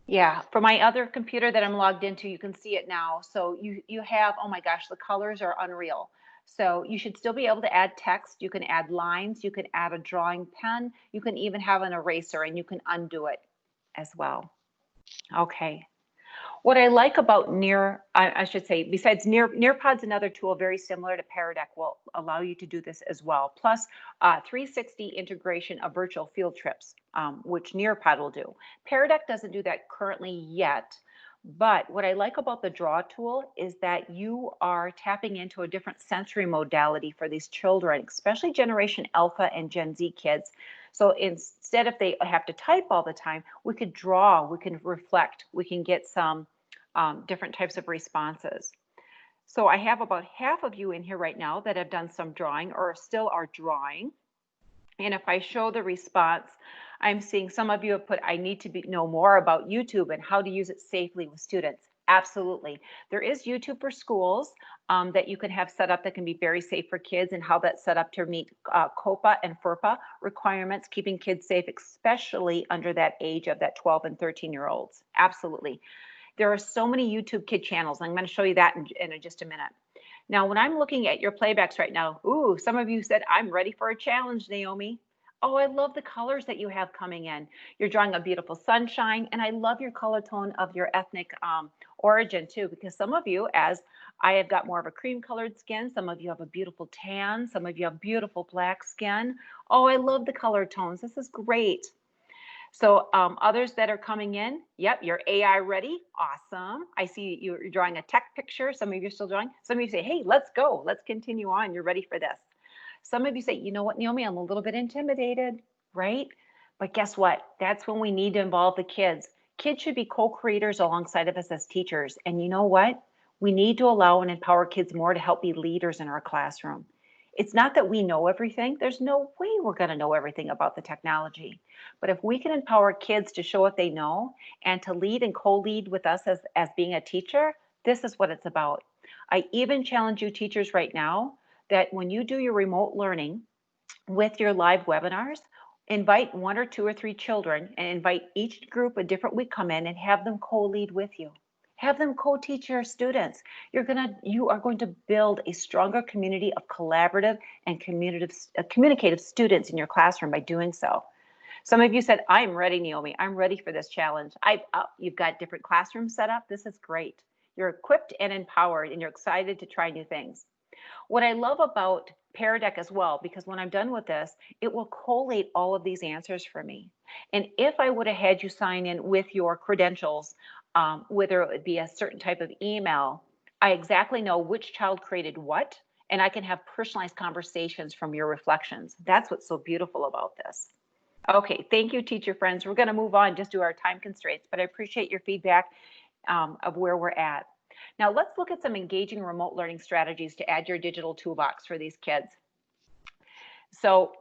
S1: Yeah, for my other computer that I'm logged into, you can see it now. So you have, oh my gosh, the colors are unreal. So you should still be able to add text. You can add lines. You can add a drawing pen. You can even have an eraser, and you can undo it as well. Okay. What I like about I should say, besides Nearpod's another tool very similar to Pear Deck will allow you to do this as well. Plus 360 integration of virtual field trips, which Nearpod will do. Pear Deck doesn't do that currently yet. But what I like about the draw tool is that you are tapping into a different sensory modality for these children, especially Generation Alpha and Gen Z kids. So instead, if they have to type all the time, we could draw, we can reflect, we can get some different types of responses. So I have about half of you in here right now that have done some drawing or still are drawing. And if I show the response, I'm seeing some of you have put, I need to know more about YouTube and how to use it safely with students. Absolutely. There is YouTube for schools that you can have set up that can be very safe for kids, and how that's set up to meet COPA and FERPA requirements, keeping kids safe, especially under that age of that 12 and 13-year-olds. Absolutely. There are so many YouTube kid channels. I'm going to show you that in just a minute. Now, when I'm looking at your playbacks right now, ooh, some of you said, I'm ready for a challenge, Naomi. Oh, I love the colors that you have coming in. You're drawing a beautiful sunshine, and I love your color tone of your ethnic origin too, because some of you, as I have got more of a cream colored skin, some of you have a beautiful tan, some of you have beautiful black skin. Oh, I love the color tones. This is great. So others that are coming in, yep, you're AI ready. Awesome. I see you're drawing a tech picture. Some of you are still drawing. Some of you say, hey, let's go. Let's continue on. You're ready for this. Some of you say, you know what, Naomi, I'm a little bit intimidated, right? But guess what? That's when we need to involve the kids. Kids should be co-creators alongside of us as teachers. And you know what? We need to allow and empower kids more to help be leaders in our classroom. It's not that we know everything. There's no way we're going to know everything about the technology. But if we can empower kids to show what they know and to lead and co-lead with us as being a teacher, this is what it's about. I even challenge you teachers right now that when you do your remote learning with your live webinars, invite 1 or 2 or 3 children and invite each group a different week come in and have them co-lead with you. Have them co-teach your students. You are going to build a stronger community of collaborative and communicative students in your classroom by doing so. Some of you said, I'm ready, Naomi. I'm ready for this challenge. You've got different classrooms set up. This is great. You're equipped and empowered, and you're excited to try new things. What I love about Pear Deck as well, because when I'm done with this, it will collate all of these answers for me. And if I would have had you sign in with your credentials, whether it would be a certain type of email, I exactly know which child created what and I can have personalized conversations from your reflections. That's what's so beautiful about this. Okay, thank you, teacher friends. We're going to move on just to our time constraints, but I appreciate your feedback of where we're at. Now let's look at some engaging remote learning strategies to add your digital toolbox for these kids. So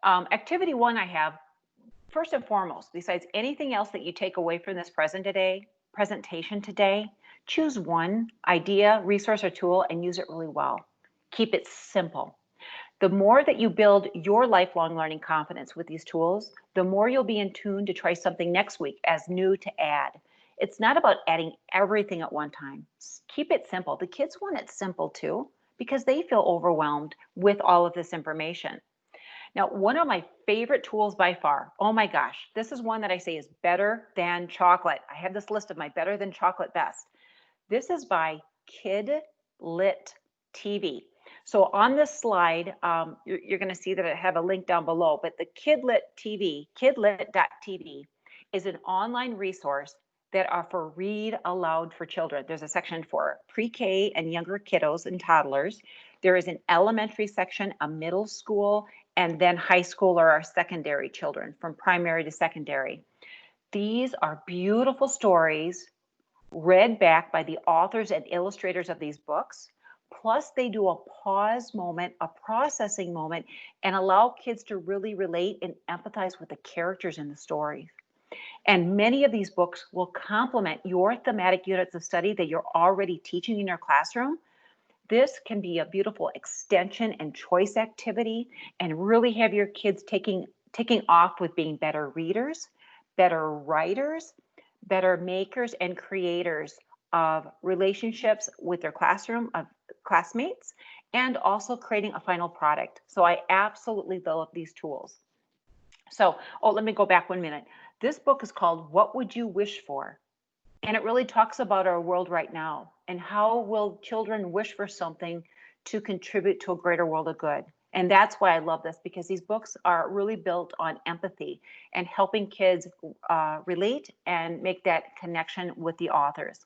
S1: activity one I have, first and foremost, besides anything else that you take away from this presentation today, choose one idea, resource, or tool and use it really well. Keep it simple. The more that you build your lifelong learning confidence with these tools, the more you'll be in tune to try something next week as new to add. It's not about adding everything at one time. Keep it simple. The kids want it simple too, because they feel overwhelmed with all of this information. Now, one of my favorite tools by far, oh my gosh, this is one that I say is better than chocolate. I have this list of my better than chocolate best. This is by Kid Lit TV. So on this slide, you're going to see that I have a link down below, but the Kidlit TV, kidlit.tv, is an online resource that offer read aloud for children. There's a section for pre-K and younger kiddos and toddlers. There is an elementary section, a middle school, and then high school or our secondary children, from primary to secondary. These are beautiful stories read back by the authors and illustrators of these books. Plus, they do a pause moment, a processing moment, and allow kids to really relate and empathize with the characters in the story. And many of these books will complement your thematic units of study that you're already teaching in your classroom. This can be a beautiful extension and choice activity, and really have your kids taking off with being better readers, better writers, better makers and creators of relationships with their classroom, of classmates, and also creating a final product. So I absolutely love these tools. So, let me go back 1 minute. This book is called What Would You Wish For? And it really talks about our world right now and how will children wish for something to contribute to a greater world of good. And that's why I love this, because these books are really built on empathy and helping kids relate and make that connection with the authors.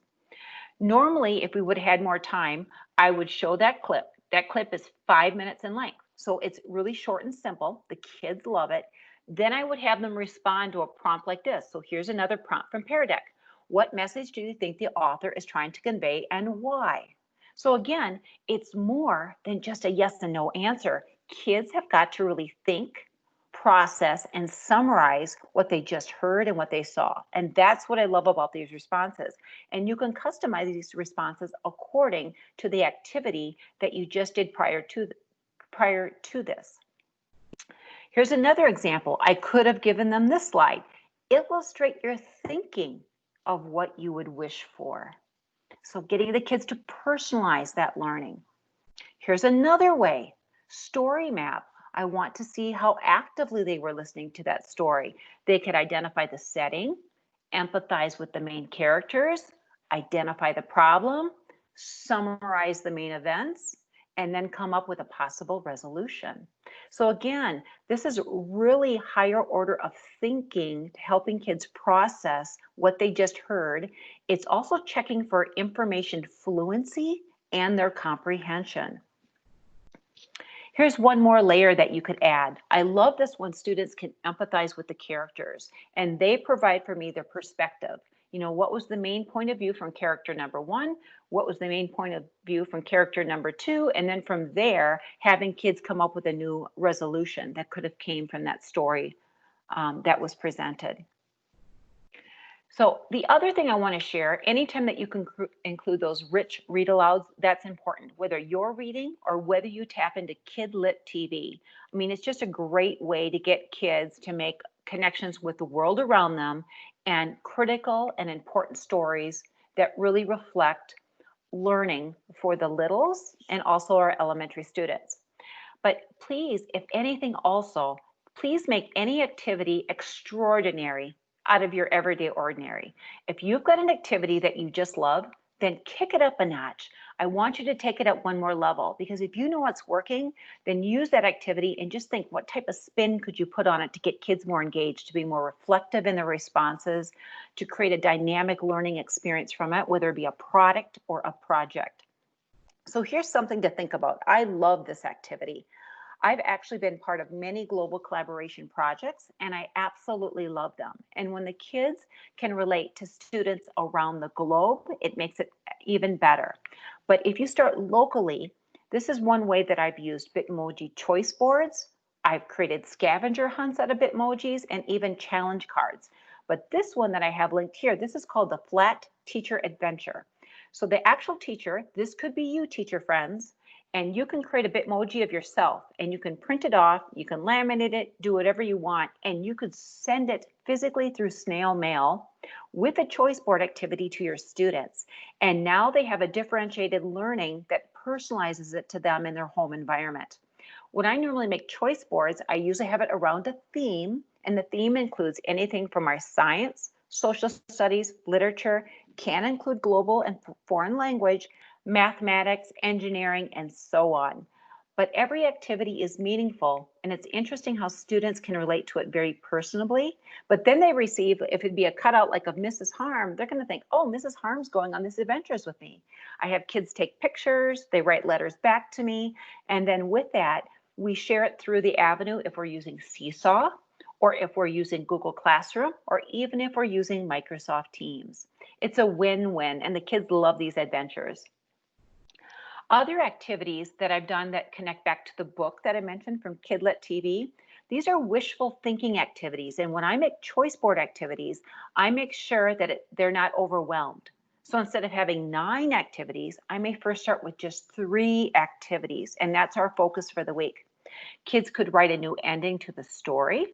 S1: Normally, if we would have had more time, I would show that clip. That clip is 5 minutes in length. So it's really short and simple. The kids love it. Then I would have them respond to a prompt like this. So here's another prompt from Pear Deck. What message do you think the author is trying to convey and why? So again, it's more than just a yes and no answer. Kids have got to really think, process, and summarize what they just heard and what they saw. And that's what I love about these responses. And you can customize these responses according to the activity that you just did prior to this. Here's another example. I could have given them this slide. Illustrate your thinking of what you would wish for. So getting the kids to personalize that learning. Here's another way. Story map. I want to see how actively they were listening to that story. They could identify the setting, empathize with the main characters, identify the problem, summarize the main events, and then come up with a possible resolution. So again, this is really higher order of thinking, helping kids process what they just heard. It's also checking for information fluency and their comprehension. Here's one more layer that you could add. I love this when students can empathize with the characters and they provide for me their perspective. You know, what was the main point of view from character number 1? What was the main point of view from character number 2? And then from there, having kids come up with a new resolution that could have came from that story that was presented. So the other thing I want to share, anytime that you can include those rich read alouds, that's important, whether you're reading or whether you tap into Kidlit TV. I mean, it's just a great way to get kids to make connections with the world around them and critical and important stories that really reflect learning for the littles and also our elementary students. But please, if anything also, please make any activity extraordinary out of your everyday ordinary. If you've got an activity that you just love, then kick it up a notch. I want you to take it up one more level, because if you know what's working, then use that activity and just think, what type of spin could you put on it to get kids more engaged, to be more reflective in their responses, to create a dynamic learning experience from it, whether it be a product or a project. So here's something to think about. I love this activity. I've actually been part of many global collaboration projects and I absolutely love them. And when the kids can relate to students around the globe, it makes it even better. But if you start locally, this is one way that I've used Bitmoji choice boards. I've created scavenger hunts out of Bitmojis and even challenge cards. But this one that I have linked here, this is called the Flat Teacher Adventure. So the actual teacher, this could be you, teacher friends, and you can create a Bitmoji of yourself and you can print it off, you can laminate it, do whatever you want, and you could send it physically through snail mail with a choice board activity to your students. And now they have a differentiated learning that personalizes it to them in their home environment. When I normally make choice boards, I usually have it around a theme, and the theme includes anything from our science, social studies, literature, can include global and foreign language, mathematics, engineering, and so on. But every activity is meaningful, and it's interesting how students can relate to it very personally. But then they receive, if it'd be a cutout like of Mrs. Harm, they're going to think, oh, Mrs. Harm's going on these adventures with me. I have kids take pictures, they write letters back to me, and then with that, we share it through the avenue if we're using Seesaw, or if we're using Google Classroom, or even if we're using Microsoft Teams. It's a win-win, and the kids love these adventures. Other activities that I've done that connect back to the book that I mentioned from Kidlit TV, these are wishful thinking activities. And when I make choice board activities, I make sure that they're not overwhelmed. So instead of having 9 activities, I may first start with just 3 activities, and that's our focus for the week. Kids could write a new ending to the story.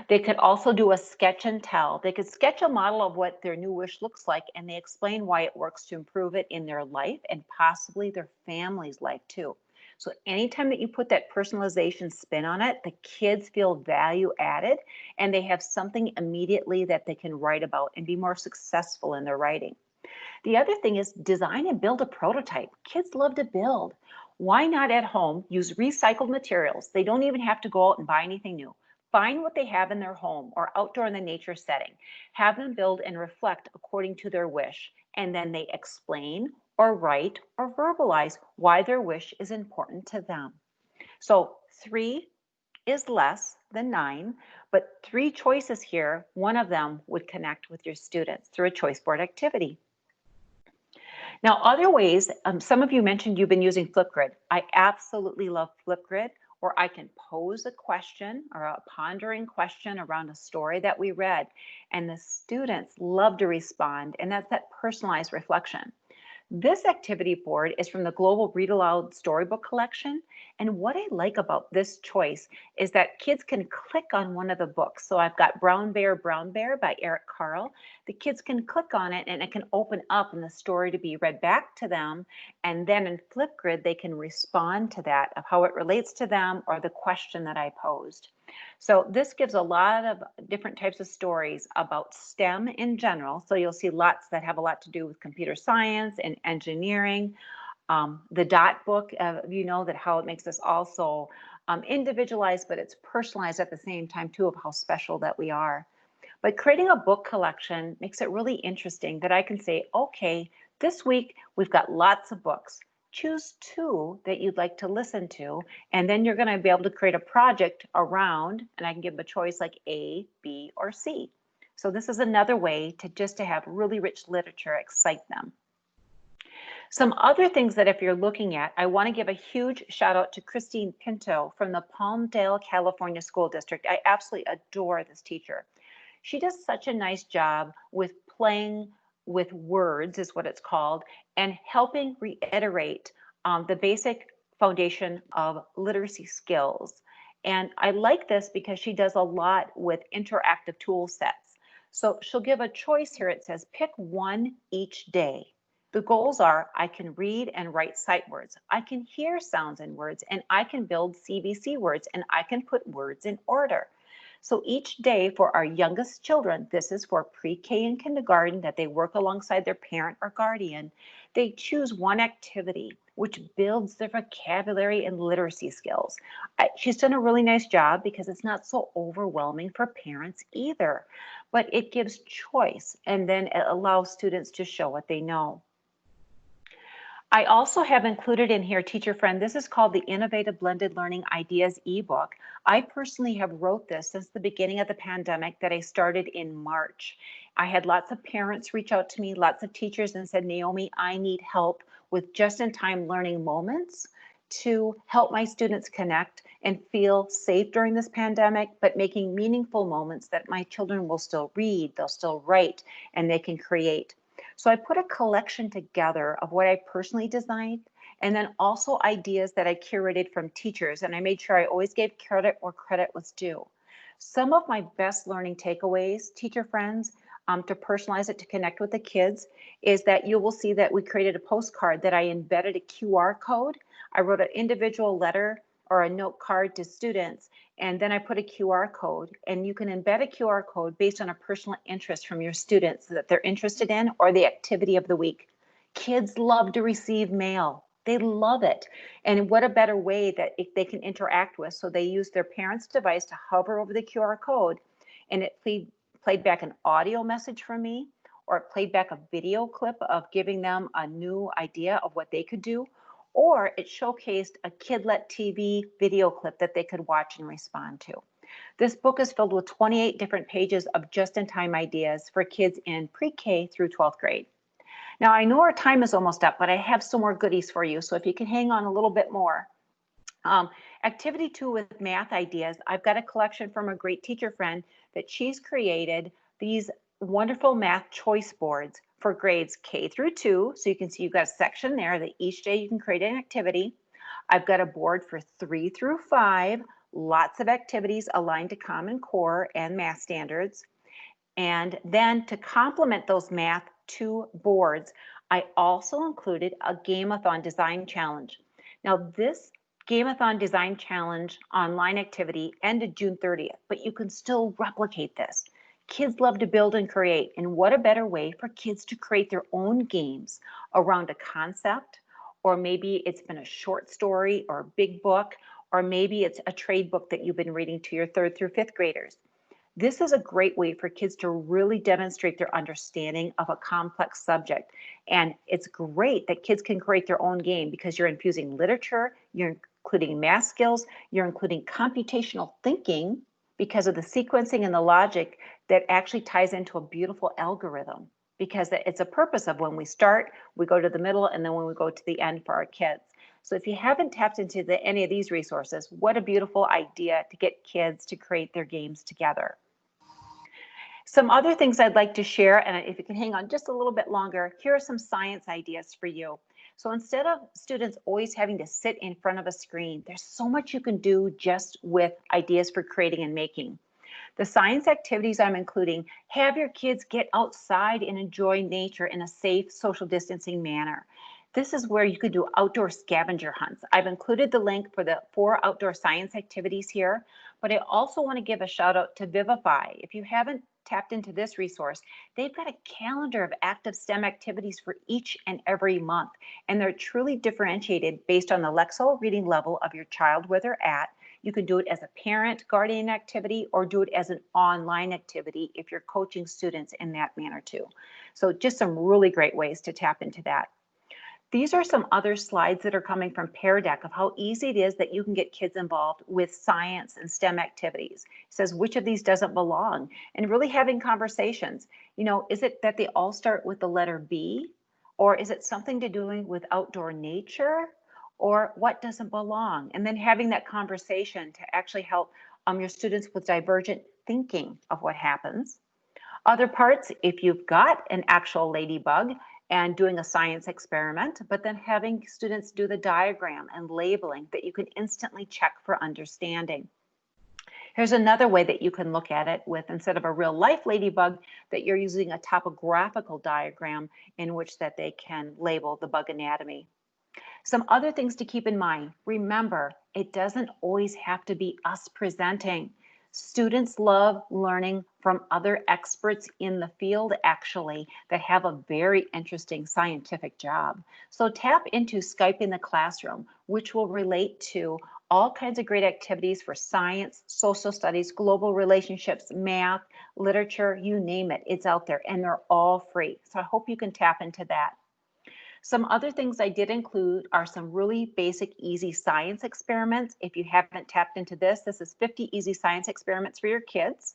S1: They could also do a sketch and tell. They could sketch a model of what their new wish looks like, and they explain why it works to improve it in their life and possibly their family's life too. So anytime that you put that personalization spin on it, the kids feel value added and they have something immediately that they can write about and be more successful in their writing. The other thing is design and build a prototype. Kids love to build. Why not at home use recycled materials? They don't even have to go out and buy anything new. Find what they have in their home or outdoor in the nature setting. Have them build and reflect according to their wish. And then they explain or write or verbalize why their wish is important to them. So 3 is less than 9, but 3 choices here, one of them would connect with your students through a choice board activity. Now, other ways, some of you mentioned you've been using Flipgrid. I absolutely love Flipgrid, or I can pose a question or a pondering question around a story that we read, and the students love to respond, and that's that personalized reflection. This activity board is from the Global Read Aloud Storybook Collection. And what I like about this choice is that kids can click on one of the books. So I've got Brown Bear by Eric Carle. The kids can click on it and it can open up in the story to be read back to them. And then in Flipgrid, they can respond to that of how it relates to them or the question that I posed. So this gives a lot of different types of stories about STEM in general. So you'll see lots that have a lot to do with computer science and engineering. The dot book, you know that how it makes us also individualized, but it's personalized at the same time too of how special that we are. But creating a book collection makes it really interesting that I can say, okay, this week we've got lots of books. Choose 2 that you'd like to listen to, and then you're going to be able to create a project around, and I can give them a choice like A, B, or C. So this is another way to have really rich literature excite them. Some other things that if you're looking at, I want to give a huge shout out to Christine Pinto from the Palmdale, California School District. I absolutely adore this teacher. She does such a nice job with playing with words, is what it's called, and helping reiterate the basic foundation of literacy skills. And I like this because she does a lot with interactive tool sets. So she'll give a choice here. It says pick 1 each day. The goals are I can read and write sight words, I can hear sounds and words, and I can build CVC words, and I can put words in order. So each day for our youngest children, this is for pre-K and kindergarten, that they work alongside their parent or guardian, they choose one activity which builds their vocabulary and literacy skills. She's done a really nice job because it's not so overwhelming for parents either, but it gives choice and then it allows students to show what they know. I also have included in here, teacher friend, this is called the Innovative Blended Learning Ideas ebook. I personally have wrote this since the beginning of the pandemic that I started in March. I had lots of parents reach out to me, lots of teachers, and said, Naomi, I need help with just-in-time learning moments to help my students connect and feel safe during this pandemic, but making meaningful moments that my children will still read, they'll still write, and they can create. So I put a collection together of what I personally designed and then also ideas that I curated from teachers. And I made sure I always gave credit where credit was due. Some of my best learning takeaways, teacher friends, to personalize it to connect with the kids, is that you will see that we created a postcard that I embedded a QR code. I wrote an individual letter or a note card to students, and then I put a QR code, and you can embed a QR code based on a personal interest from your students that they're interested in or the activity of the week. Kids love to receive mail. They love it. And what a better way that if they can interact with. So they use their parents' device to hover over the QR code, and it played back an audio message from me, or it played back a video clip of giving them a new idea of what they could do, or it showcased a Kidlet TV video clip that they could watch and respond to. This book is filled with 28 different pages of just-in-time ideas for kids in pre-K through 12th grade. Now, I know our time is almost up, but I have some more goodies for you. So if you can hang on a little bit more. Activity 2 with math ideas. I've got a collection from a great teacher friend that she's created these wonderful math choice boards for grades K through 2. So you can see you've got a section there that each day you can create an activity. I've got a board for 3 through 5, lots of activities aligned to Common Core and math standards. And then to complement those math 2 boards, I also included a Game-a-thon design challenge. Now this Game-a-thon design challenge online activity ended June 30th, but you can still replicate this. Kids love to build and create, and what a better way for kids to create their own games around a concept, or maybe it's been a short story or a big book, or maybe it's a trade book that you've been reading to your 3rd through 5th graders. This is a great way for kids to really demonstrate their understanding of a complex subject. And it's great that kids can create their own game because you're infusing literature, you're including math skills, you're including computational thinking because of the sequencing and the logic that actually ties into a beautiful algorithm, because it's a purpose of when we start, we go to the middle, and then when we go to the end for our kids. So if you haven't tapped into any of these resources, what a beautiful idea to get kids to create their games together. Some other things I'd like to share, and if you can hang on just a little bit longer, here are some science ideas for you. So instead of students always having to sit in front of a screen, there's so much you can do just with ideas for creating and making. The science activities I'm including, have your kids get outside and enjoy nature in a safe social distancing manner. This is where you could do outdoor scavenger hunts. I've included the link for the 4 outdoor science activities here, but I also want to give a shout out to Vivify. If you haven't tapped into this resource, they've got a calendar of active STEM activities for each and every month, and they're truly differentiated based on the Lexile reading level of your child where they're at. You can do it as a parent guardian activity or do it as an online activity if you're coaching students in that manner too. So just some really great ways to tap into that. These are some other slides that are coming from Pear Deck of how easy it is that you can get kids involved with science and STEM activities. It says which of these doesn't belong, and really having conversations. You know, is it that they all start with the letter B, or is it something to do with outdoor nature, or what doesn't belong? And then having that conversation to actually help your students with divergent thinking of what happens. Other parts, if you've got an actual ladybug and doing a science experiment, but then having students do the diagram and labeling that you can instantly check for understanding. Here's another way that you can look at it with, instead of a real life ladybug, that you're using a topographical diagram in which that they can label the bug anatomy. Some other things to keep in mind. Remember, it doesn't always have to be us presenting. Students love learning from other experts in the field, actually, that have a very interesting scientific job. So tap into Skype in the Classroom, which will relate to all kinds of great activities for science, social studies, global relationships, math, literature, you name it, it's out there, and they're all free. So I hope you can tap into that. Some other things I did include are some really basic, easy science experiments. If you haven't tapped into this, this is 50 easy science experiments for your kids.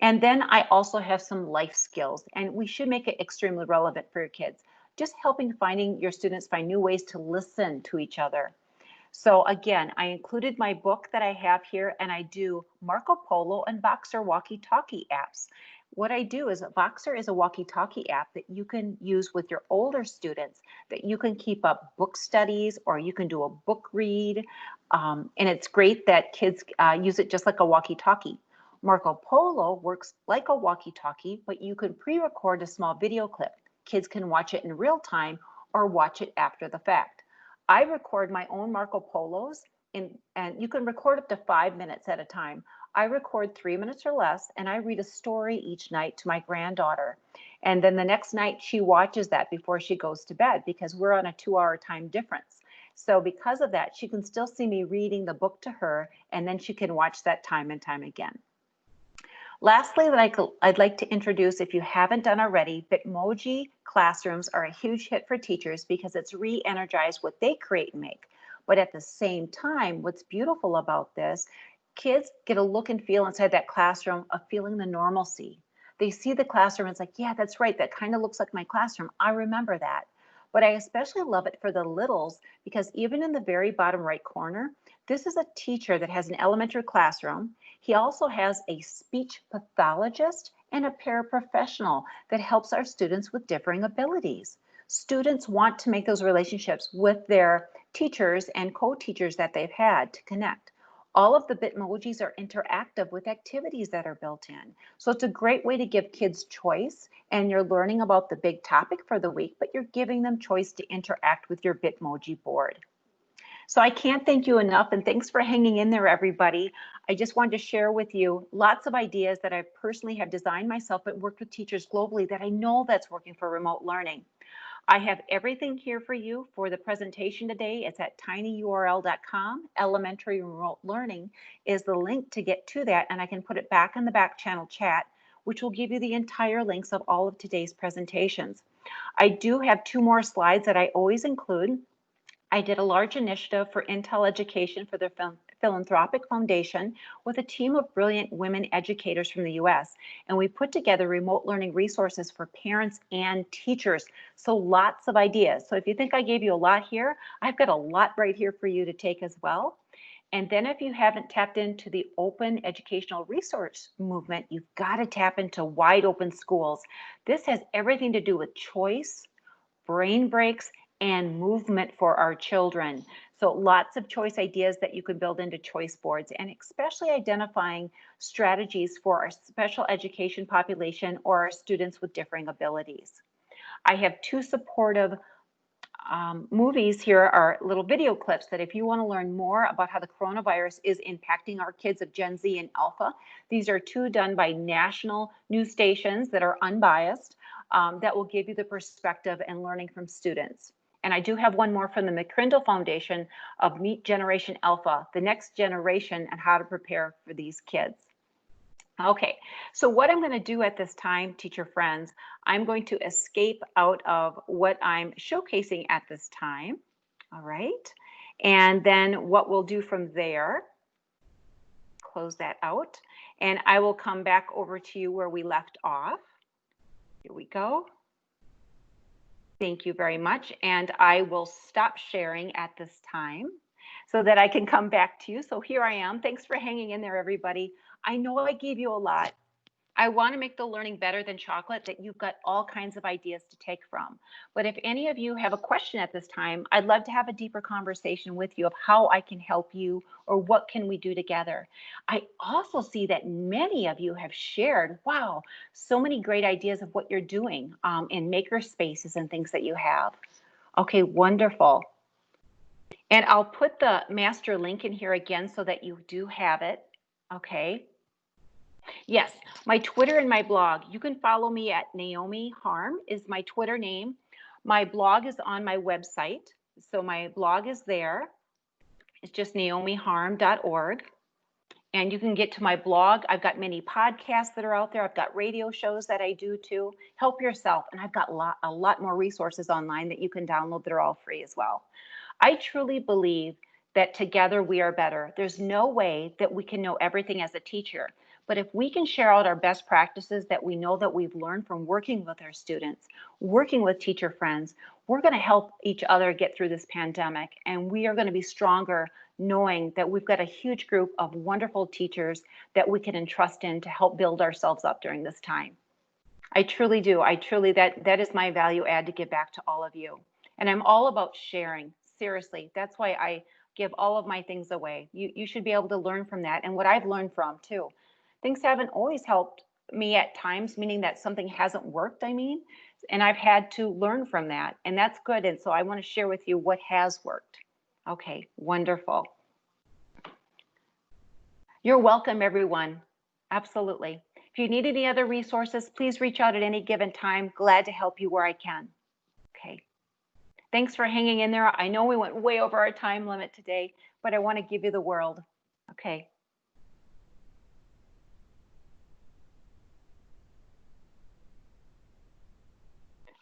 S1: And then I also have some life skills, and we should make it extremely relevant for your kids. Just helping finding your students find new ways to listen to each other. So again, I included my book that I have here, and I do Marco Polo and Voxer walkie-talkie apps. What I do is Voxer is a walkie-talkie app that you can use with your older students, that you can keep up book studies or you can do a book read. And it's great that kids use it just like a walkie-talkie. Marco Polo works like a walkie-talkie, but you can pre-record a small video clip. Kids can watch it in real time or watch it after the fact. I record my own Marco Polos and you can record up to 5 minutes at a time. I record 3 minutes or less, and I read a story each night to my granddaughter. And then the next night she watches that before she goes to bed because we're on a 2-hour time difference. So because of that, she can still see me reading the book to her, and then she can watch that time and time again. Lastly, I'd like to introduce, if you haven't done already, Bitmoji classrooms are a huge hit for teachers because it's re-energized what they create and make. But at the same time, what's beautiful about this, kids get a look and feel inside that classroom of feeling the normalcy. They see the classroom, it's like, yeah, that's right, that kind of looks like my classroom. I remember that. But I especially love it for the littles because even in the very bottom right corner, this is a teacher that has an elementary classroom. He also has a speech pathologist and a paraprofessional that helps our students with differing abilities. Students want to make those relationships with their teachers and co-teachers that they've had to connect. All of the Bitmojis are interactive with activities that are built in. So it's a great way to give kids choice, and you're learning about the big topic for the week, but you're giving them choice to interact with your Bitmoji board. So I can't thank you enough, and thanks for hanging in there, everybody. I just wanted to share with you lots of ideas that I personally have designed myself, but worked with teachers globally that I know that's working for remote learning. I have everything here for you for the presentation today. It's at tinyurl.com. Elementary Remote Learning is the link to get to that, and I can put it back in the back channel chat, which will give you the entire links of all of today's presentations. I do have 2 more slides that I always include. I did a large initiative for Intel Education for their philanthropic foundation with a team of brilliant women educators from the US. And we put together remote learning resources for parents and teachers. So lots of ideas. So if you think I gave you a lot here, I've got a lot right here for you to take as well. And then if you haven't tapped into the open educational resource movement, you've got to tap into Wide Open Schools. This has everything to do with choice, brain breaks, and movement for our children. So lots of choice ideas that you can build into choice boards, and especially identifying strategies for our special education population or our students with differing abilities. I have 2 supportive movies here, are little video clips that if you want to learn more about how the coronavirus is impacting our kids of Gen Z and Alpha, these are 2 done by national news stations that are unbiased, that will give you the perspective and learning from students. And I do have one more from the McCrindle Foundation of Meet Generation Alpha, the next generation, and how to prepare for these kids. Okay, so what I'm going to do at this time, teacher friends, I'm going to escape out of what I'm showcasing at this time. All right, and then what we'll do from there, close that out, and I will come back over to you where we left off. Here we go. Thank you very much. And I will stop sharing at this time so that I can come back to you. So here I am. Thanks for hanging in there, everybody. I know I gave you a lot. I want to make the learning better than chocolate, that you've got all kinds of ideas to take from. But if any of you have a question at this time, I'd love to have a deeper conversation with you of how I can help you or what can we do together. I also see that many of you have shared, wow, so many great ideas of what you're doing in maker spaces and things that you have. Okay, wonderful. And I'll put the master link in here again so that you do have it. Okay. Yes, my Twitter and my blog. You can follow me at Naomi Harm is my Twitter name. My blog is on my website. So my blog is there. It's just naomiharm.org. And you can get to my blog. I've got many podcasts that are out there. I've got radio shows that I do too. Help yourself. And I've got a lot more resources online that you can download that are all free as well. I truly believe that together we are better. There's no way that we can know everything as a teacher. But if we can share out our best practices that we know that we've learned from working with our students, working with teacher friends, we're going to help each other get through this pandemic. And we are going to be stronger knowing that we've got a huge group of wonderful teachers that we can entrust in to help build ourselves up during this time. I truly do. That is my value add to give back to all of you. And I'm all about sharing. Seriously, that's why I give all of my things away. You should be able to learn from that and what I've learned from too. Things haven't always helped me at times, meaning that something hasn't worked, I mean, and I've had to learn from that, and that's good. And so I want to share with you what has worked. Okay, wonderful. You're welcome, everyone. Absolutely. If you need any other resources, please reach out at any given time. Glad to help you where I can. Okay. Thanks for hanging in there. I know we went way over our time limit today, but I want to give you the world. Okay.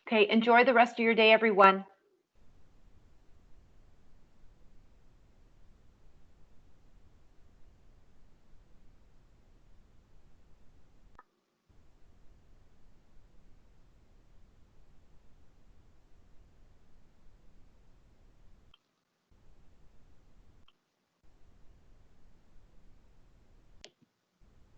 S1: Okay, enjoy the rest of your day, everyone.